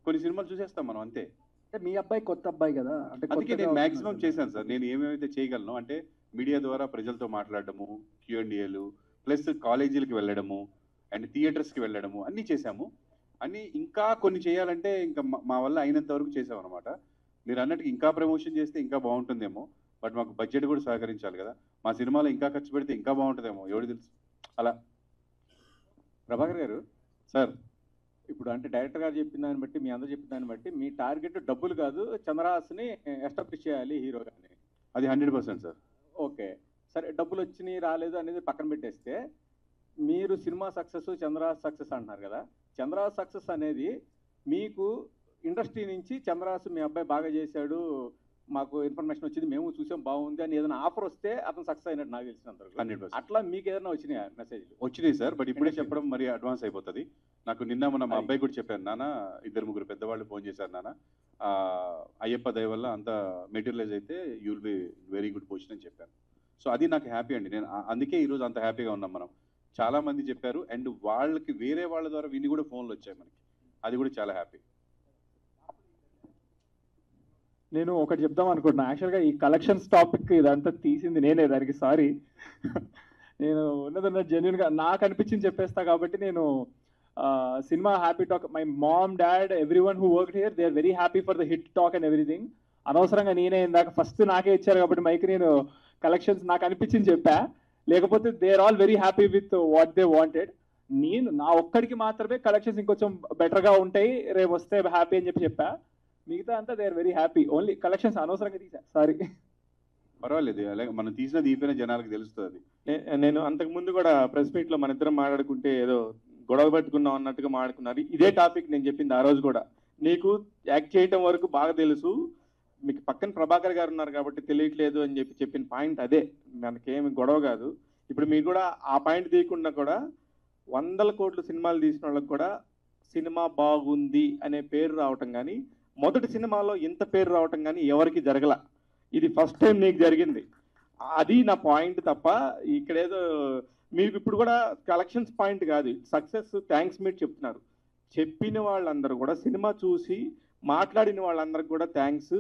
కొన్ని సినిమాలు చూసేస్తాం మనం అంతే. అంటే మీ అబ్బాయి కొత్త అబ్బాయి కదా, అంటే అందుకే నేను మ్యాక్సిమం చేశాను సార్. నేను ఏమేమైతే చేయగలను అంటే మీడియా ద్వారా ప్రజలతో మాట్లాడడము, Q&Aలు, ప్లస్ కాలేజీలకి వెళ్ళడము అండ్ థియేటర్స్కి వెళ్ళడము అన్నీ చేశాము. అన్నీ ఇంకా కొన్ని చేయాలంటే ఇంకా మా వల్ల అయినంత వరకు చేసామన్నమాట. మీరు అన్నట్టు ఇంకా ప్రమోషన్ చేస్తే ఇంకా బాగుంటుందేమో, బట్ మాకు బడ్జెట్ కూడా సహకరించాలి కదా. మా సినిమాలో ఇంకా ఖర్చు పెడితే ఇంకా బాగుంటుందేమో, ఎవరు తెలుసు. అలా. ప్రభాకర్ గారు సార్, ఇప్పుడు అంటే డైరెక్టర్ గారు చెప్పిన దాన్ని బట్టి, మీ అందరూ చెప్పిన దాన్ని బట్టి మీ టార్గెట్ డబ్బులు కాదు, చంద్రహాస్ని ఎస్టాబ్లిష్ చేయాలి హీరోగాని. అది 100% సార్. ఓకే, సరే డబ్బులు వచ్చినాయి రాలేదు అనేది పక్కన పెట్టేస్తే, మీరు సినిమా సక్సెస్, చంద్రహాస్ సక్సెస్ అంటున్నారు కదా. చంద్రహాస్ సక్సెస్ అనేది మీకు ఇండస్ట్రీ నుంచి చంద్రహాస్ మీ అబ్బాయి బాగా చేశాడు, మాకు ఇన్ఫర్మేషన్ వచ్చింది, మేము చూసాం బాగుంది అని ఏదైనా ఆఫర్ వస్తే అతను సక్సెస్ అయినట్టు నాకు తెలిసినంత 100%. అట్లా మీకు ఏదైనా వచ్చినాయా మెసేజ్లు? వచ్చినాయి సార్, బట్ ఇప్పుడే చెప్పడం మరి అడ్వాన్స్ అయిపోతుంది. నాకు నిన్న మొన్న మా అబ్బాయి కూడా చెప్పాను, నాన్న 2-3 పెద్దవాళ్ళు ఫోన్ చేశారు, నాన్న అయ్యప్ప దయ వల్ల అంత మెటీరియలైజ్ అయితే you will be very good position అని చెప్పాను. సో అది నాకు హ్యాపీ అండి. నేను అందుకే ఈరోజు అంత హ్యాపీగా ఉన్నాం మనం. చాలా మంది చెప్పారు అండ్ వాళ్ళకి వేరే వాళ్ళ ద్వారా విని కూడా ఫోన్లు వచ్చాయి మనకి. అది కూడా చాలా హ్యాపీ. నేను ఒకటి చెప్దాం అనుకుంటున్నా. యాక్చువల్గా ఈ కలెక్షన్స్ టాపిక్ ఇదంతా తీసింది నేనే, దానికి సారీ. నేను ఉన్నదన్న జెన్యున్గా నాకు అనిపించింది చెప్పేస్తా. కాబట్టి నేను సినిమా happy talk, my mom, dad, everyone who work here, they are very happy for the hit talk and everything. అనవసరంగా నేనే ఇందాక ఫస్ట్ నాకే ఇచ్చారు కాబట్టి మైక్, నేను కలెక్షన్స్ నాకు అనిపించింది చెప్పా. లేకపోతే they are all very happy with what they wanted. నేను నా ఒక్కడికి మాత్రమే కలెక్షన్స్ ఇంకొంచెం బెటర్గా ఉంటాయి, రేపు వస్తే హ్యాపీ అని చెప్పా. మిగతా అంతా they are very happy. Only collections అనవసరంగా తీసా, సారీ. పర్వాలేదు, అలాగే మనం తీసినది ఈపైన జనాలకు తెలుస్తుంది. నేను అంతకుముందు కూడా ప్రెస్ మీట్లో మన ఇద్దరం మాట్లాడుకుంటే ఏదో గొడవ పెట్టుకున్నాం అన్నట్టుగా మాట్లాడుకున్నారు. ఇదే టాపిక్ నేను చెప్పింది ఆ రోజు కూడా. నీకు యాక్ట్ చేయటం వరకు బాగా తెలుసు, మీకు పక్కన ప్రభాకర్ గారు ఉన్నారు కాబట్టి తెలియట్లేదు అని చెప్పిన పాయింట్ అదే. మనకేమి గొడవ కాదు. ఇప్పుడు మీరు కూడా ఆ పాయింట్ తీయకుండా కూడా 100 కోట్ల సినిమాలు తీసిన వాళ్ళకి కూడా సినిమా బాగుంది అనే పేరు రావటం కానీ, మొదటి సినిమాలో ఇంత పేరు రావటం కానీ ఎవరికి జరగల. ఇది ఫస్ట్ టైం నీకు జరిగింది. అది నా పాయింట్ తప్ప ఇక్కడేదో మీకు ఇప్పుడు కూడా కలెక్షన్స్ పాయింట్ కాదు, సక్సెస్ థ్యాంక్స్ మీరు చెప్తున్నారు. చెప్పిన వాళ్ళందరూ కూడా సినిమా చూసి మాట్లాడిన వాళ్ళందరికీ కూడా థ్యాంక్స్.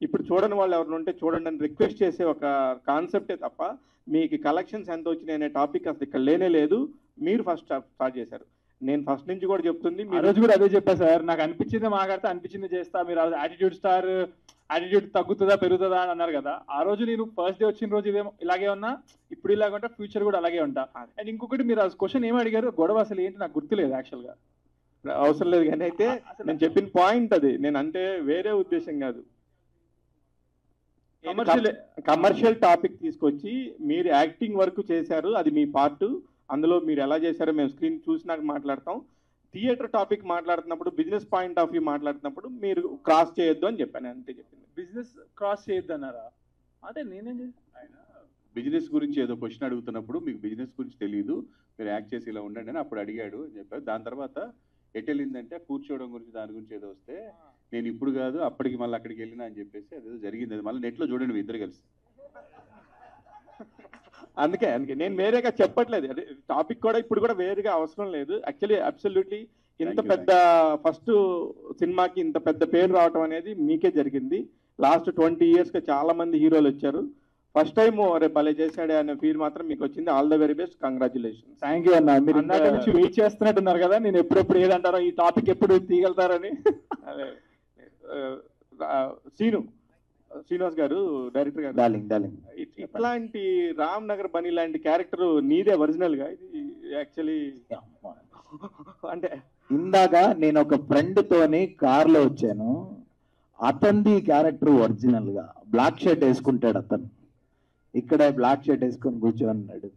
ఇప్పుడు చూడని వాళ్ళు ఎవరిని ఉంటే చూడండి అని రిక్వెస్ట్ చేసే ఒక కాన్సెప్టే తప్ప మీకు కలెక్షన్స్ ఎంత వచ్చినాయి అనే టాపిక్ అసలు ఇక్కడ లేనే లేదు. మీరు ఫస్ట్ స్టార్ట్ చేశారు. నేను ఫస్ట్ నుంచి కూడా చెప్తుంది, ఆ రోజు కూడా అదే చెప్పా సార్. నాకు అనిపించింది మాట్లాడితే అనిపించింది చేస్తా. మీరు యాటిట్యూడ్ స్టార్, యాటిట్యూడ్ తగ్గుతుందా పెరుగుతుందా అని అన్నారు కదా. ఆ రోజు నేను ఫస్ట్ డే వచ్చిన రోజు ఇలాగే ఉన్నా, ఇప్పుడు ఇలాగ ఉంటా, ఫ్యూచర్ కూడా అలాగే ఉంటా. అండ్ ఇంకొకటి, మీరు ఆ క్వశ్చన్ ఏమి అడిగారు, గొడవ అసలు ఏంటి నాకు గుర్తులేదు యాక్చువల్గా. అవసరం లేదు కానీ అయితే నేను చెప్పిన పాయింట్ అది. నేను అంటే వేరే ఉద్దేశం కాదు. కమర్షియల్ టాపిక్ తీసుకొచ్చి మీరు యాక్టింగ్ వర్క్ చేశారు, అది మీ పార్ట్. అందులో మీరు ఎలా చేశారో మేము స్క్రీన్ చూసినాక మాట్లాడతాం. థియేటర్ టాపిక్ మాట్లాడుతున్నప్పుడు, బిజినెస్ పాయింట్ ఆఫ్ వ్యూ మాట్లాడుతున్నప్పుడు మీరు క్రాస్ చేయొద్దు అని చెప్పాను, అంతే చెప్పింది. బిజినెస్ క్రాస్ చేయొద్దు అన్నారా? అంటే నేనేం చేశాను, బిజినెస్ గురించి ఏదో క్వశ్చన్ అడుగుతున్నప్పుడు మీకు బిజినెస్ గురించి తెలియదు, మీరు యాక్ట్ చేసి ఇలా ఉండండి అని అప్పుడు అడిగాడు అని చెప్పారు. దాని తర్వాత ఎటు వెళ్ళిందంటే కూర్చోవడం గురించి, దాని గురించి ఏదో వస్తే నేను ఇప్పుడు కాదు అప్పటికి మళ్ళీ అక్కడికి వెళ్ళినా అని చెప్పేసి అదేదో జరిగింది. అది మళ్ళీ నెట్లో చూడండి మీ ఇద్దరు కలిసి. అందుకే నేను వేరేగా చెప్పట్లేదు, అంటే టాపిక్ కూడా ఇప్పుడు కూడా వేరేగా అవసరం లేదు. యాక్చువల్లీ అబ్సల్యూట్లీ ఇంత పెద్ద ఫస్ట్ సినిమాకి ఇంత పెద్ద పేరు రావటం అనేది మీకే జరిగింది. లాస్ట్ 20 yearsగా చాలా మంది హీరోలు వచ్చారు. ఫస్ట్ టైం రేపు భలే చేశాడే అనే ఫీల్ మాత్రం మీకు వచ్చింది. All the very best, congratulation. Thank you అన్న. మీరు ఇందాక నుంచి వెయిట్ చేస్తున్నట్టున్నారు కదా, నేను ఎప్పుడెప్పుడు ఏదంటారో, ఈ టాపిక్ ఎప్పుడు తీయగలుగుతారని. అదే శ్రీనివాస్ గారు, డైరెక్టర్ గారు, డార్లింగ్ ఇట్లాంటి రామ్ నగర్ బనీ లాంటి క్యారెక్టర్ నీదే ఒరిజినల్ గా? ఇది యాక్చువల్లీ అంటే ఇందాక నేను ఒక ఫ్రెండ్ తోని కార్ లో వచ్చాను, అతనిది క్యారెక్టర్ ఒరిజినల్ గా బ్లాక్ షర్ట్ వేసుకుంటాడు అతను, ఇక్కడ బ్లాక్ షర్ట్ వేసుకొని కూర్చోన్నాడు.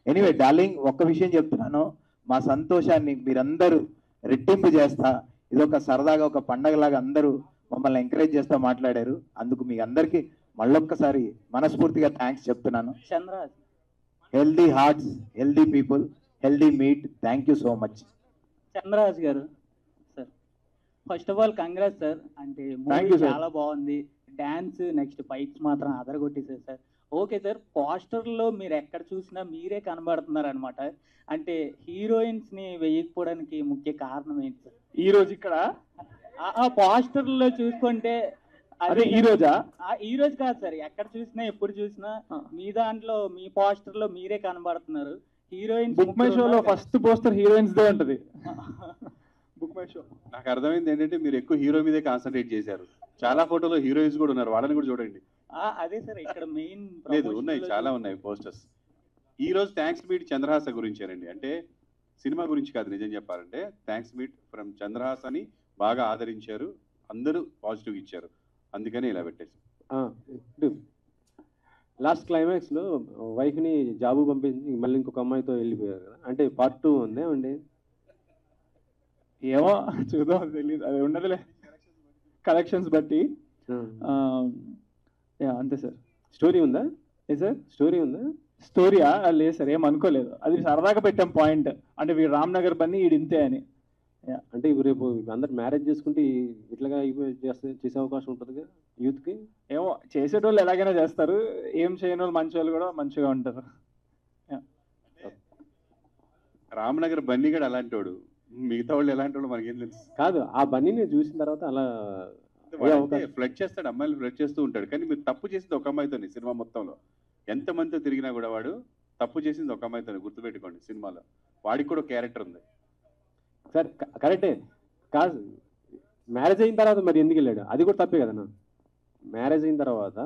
ఎనీవే డార్లింగ్, ఒక్క విషయం చెప్తున్నాను, మా సంతోషాన్ని మీరందరూ రెట్టింపు చేస్తా, ఇదొక సరదాగా ఒక పండగలాగా అందరూ మమ్మల్ని ఎంకరేజ్ చేస్తా మాట్లాడారు. అందుకు మీ అందరికీ మళ్ళొక్కసారి మనస్ఫూర్తిగా థ్యాంక్స్ చెప్తున్నాను. Chandraraj, healthy hearts, healthy people, healthy meet. Thank you so much. Chandraraj garu sir, first of all congrats sir. అంటే Thank మూవీ you, sir. చాలా బాగుంది, డాన్స్ నెక్స్ట్ ఫైట్స్ మాత్రం అదరగొట్టేసారు సార్. ఓకే సార్, పోస్టర్లో మీరు ఎక్కడ చూసినా మీరే కనబడుతున్నారు అనమాట. అంటే హీరోయిన్స్ని వేయకపోవడానికి ముఖ్య కారణం ఏంటి సార్? ఈ రోజు ఇక్కడ ఆ పోస్టర్లో చూసుకుంటే అదే ఈ రోజా? ఈ రోజు కాదు సార్, ఎక్కడ చూసినా ఎప్పుడు చూసినా మీ దాంట్లో మీ పోస్టర్లో మీరే కనబడుతున్నారు. హీరోయిన్స్ బుక్ మై షోలో ఫస్ట్ పోస్టర్ హీరోయిన్స్ దే ఉంటది. బుక్ మై షో నాకు అర్థమైంది ఏంటంటే మీరు ఎక్కువ హీరో మీదే కాన్సన్ట్రేట్ చేశారు. చాలా ఫోటోలో హీరోయిన్స్ కూడా ఉన్నారు, వాళ్ళని కూడా చూడండి. అదే సార్ ఇక్కడ మెయిన్ లేదు, ఉన్నాయి, చాలా ఉన్నాయి పోస్టర్స్. ఈ రోజు థ్యాంక్స్ మీట్ చంద్రహాస గురించేనండి. అంటే సినిమా గురించి కాదు, నిజం చెప్పాలంటే థ్యాంక్స్ మీట్ ఫ్రమ్ చంద్రహాస్ అని బాగా ఆదరించారు, అందరూ పాజిటివ్ ఇచ్చారు, అందుకని ఇలా పెట్టేసి. లాస్ట్ క్లైమాక్స్లో వైఫ్ని జాబు పంపించి మళ్ళీ ఇంకొక అమ్మాయితో వెళ్ళిపోయారు కదా, అంటే పార్ట్ 2 ఉందే అండి? ఏమో చూద్దాం, తెలియదు, అది ఉండదులే కలెక్షన్స్ బట్టి. అంతే సార్. స్టోరీ ఉందా? ఏ సార్ స్టోరీ ఉందా? స్టోరీయా? లేదు సార్, ఏం అనుకోలేదు, అది సరదాగా పెట్టాం పాయింట్. అంటే వీడు రామ్ నగర్ బన్నీ ఈడు ఇంతే అని. అంటే రేపు అందరు మ్యారేజ్ చేసుకుంటే ఇట్లాగా చేసే అవకాశం ఉంటుంది కదా యూత్కి? ఏమో, చేసేటోళ్ళు ఎలాగైనా చేస్తారు, ఏం చేయని వాళ్ళు మంచి వాళ్ళు కూడా మంచిగా ఉంటారు. రామనగర్ బన్నీ గడు అలాంటి వాడు, మిగతా వాళ్ళు ఎలాంటి వాళ్ళు మనకేం తెలుసు. కాదు, ఆ బన్నీని చూసిన తర్వాత అలా ఫ్లడ్ చేస్తాడు, అమ్మాయిలు ఫ్లడ్ చేస్తూ ఉంటాడు. కానీ మీరు తప్పు చేసింది ఒక అమ్మాయితోని సినిమా మొత్తంలో. ఎంతమందితో తిరిగినా కూడా వాడు తప్పు చేసింది ఒక అమ్మాయితోని, గుర్తుపెట్టుకోండి. సినిమాలో వాడికి కూడా క్యారెక్టర్ ఉంది. సరే కరెక్టే, కాదు మ్యారేజ్ అయిన తర్వాత మరి ఎందుకు వెళ్ళాడు? అది కూడా తప్పే కదన్నా. మ్యారేజ్ అయిన తర్వాత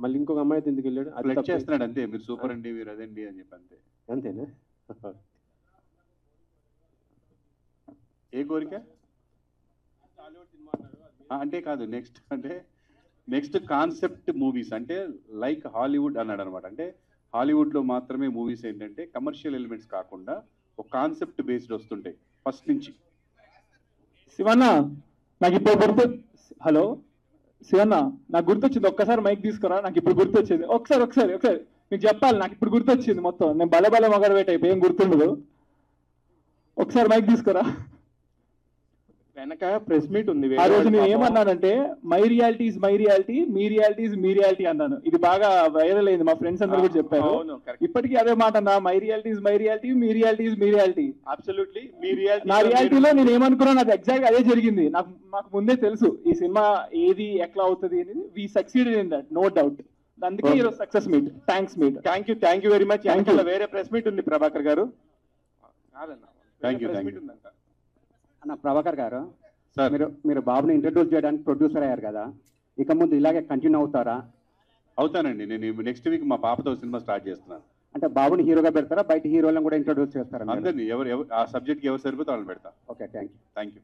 మళ్ళీ ఇంకొక అమ్మాయితో ఎందుకు వెళ్ళాడు? అది ఫ్లడ్ చేస్తున్నాడు అంతే. మీరు సూపర్ అండి, మీరు అదండి అని చెప్పి అంతే. అంతేనా? ఏ కోరిక అంటే కాదు, నెక్స్ట్ కాన్సెప్ట్ మూవీస్ అంటే లైక్ హాలీవుడ్ అన్నాడు అనమాట. అంటే హాలీవుడ్లో మాత్రమే మూవీస్ ఏంటంటే కమర్షియల్ ఎలిమెంట్స్ కాకుండా ఒక కాన్సెప్ట్ బేస్డ్ వస్తుంటాయి ఫస్ట్ నుంచి. శివన్న నాకు ఇప్పుడు హలో శివన్న, నాకు గుర్తొచ్చింది, ఒక్కసారి మైక్ తీసుకురా, నాకు ఇప్పుడు గుర్తొచ్చింది. ఒకసారి మీకు చెప్పాలి, నాకు ఇప్పుడు గుర్తొచ్చింది మొత్తం. నేను బలబల మొగడబెట్ట అయిపోయి ఏం గుర్తుండదు. ఒకసారి మైక్ తీసుకురా. వెనక ప్రెస్ మీట్ ఉంది. ఆ రోజు నేను ఏమన్నానంటే my reality is my reality, మీ రియాలిటీ ఇస్ మీ రియాలిటీ అన్నాను. ఇది బాగా వైరల్ అయింది, మా ఫ్రెండ్స్ అందరూ కూడా చెప్పారు. ఇప్పటికీ అదే మాట అన్నా, my reality is my reality, మీ రియాలిటీ ఇస్ మీ రియాలిటీ. అబ్సల్యూట్లీ మీ రియాలిటీ. నా రియాలిటీలో నేను ఏమనుకున్నాను అది ఎగ్జాక్ట్ అదే జరిగింది. మాకు ముందే తెలుసు ఈ సినిమా ఏది ఎట్లా అవుతుంది అనేది. We succeeded in that, no doubt. అందుకే ఈరోజు success meet. Thanks meet. Thank you very much. వేరే ప్రెస్ మీట్ ఉంది ప్రభాకర్ గారు. Thank you. అన్న ప్రభాకర్ గారు, మీరు బాబుని ఇంట్రడ్యూస్ చేయడానికి ప్రొడ్యూసర్ అయ్యారు కదా, ఇక ముందు ఇలాగే కంటిన్యూ అవుతారా? అవుతానండి. నేను నెక్స్ట్ వీక్ మా పాపతో సినిమా స్టార్ట్ చేస్తున్నాను. అంటే బాబుని హీరోగా పెడతారా, బయట హీరోలను కూడా ఇంట్రడ్యూస్ చేస్తారా? అందరినీ ఎవరు ఆ సబ్జెక్ట్కి ఎవరు సరిపోతే వాళ్ళని పెడతా. Okay, thank you.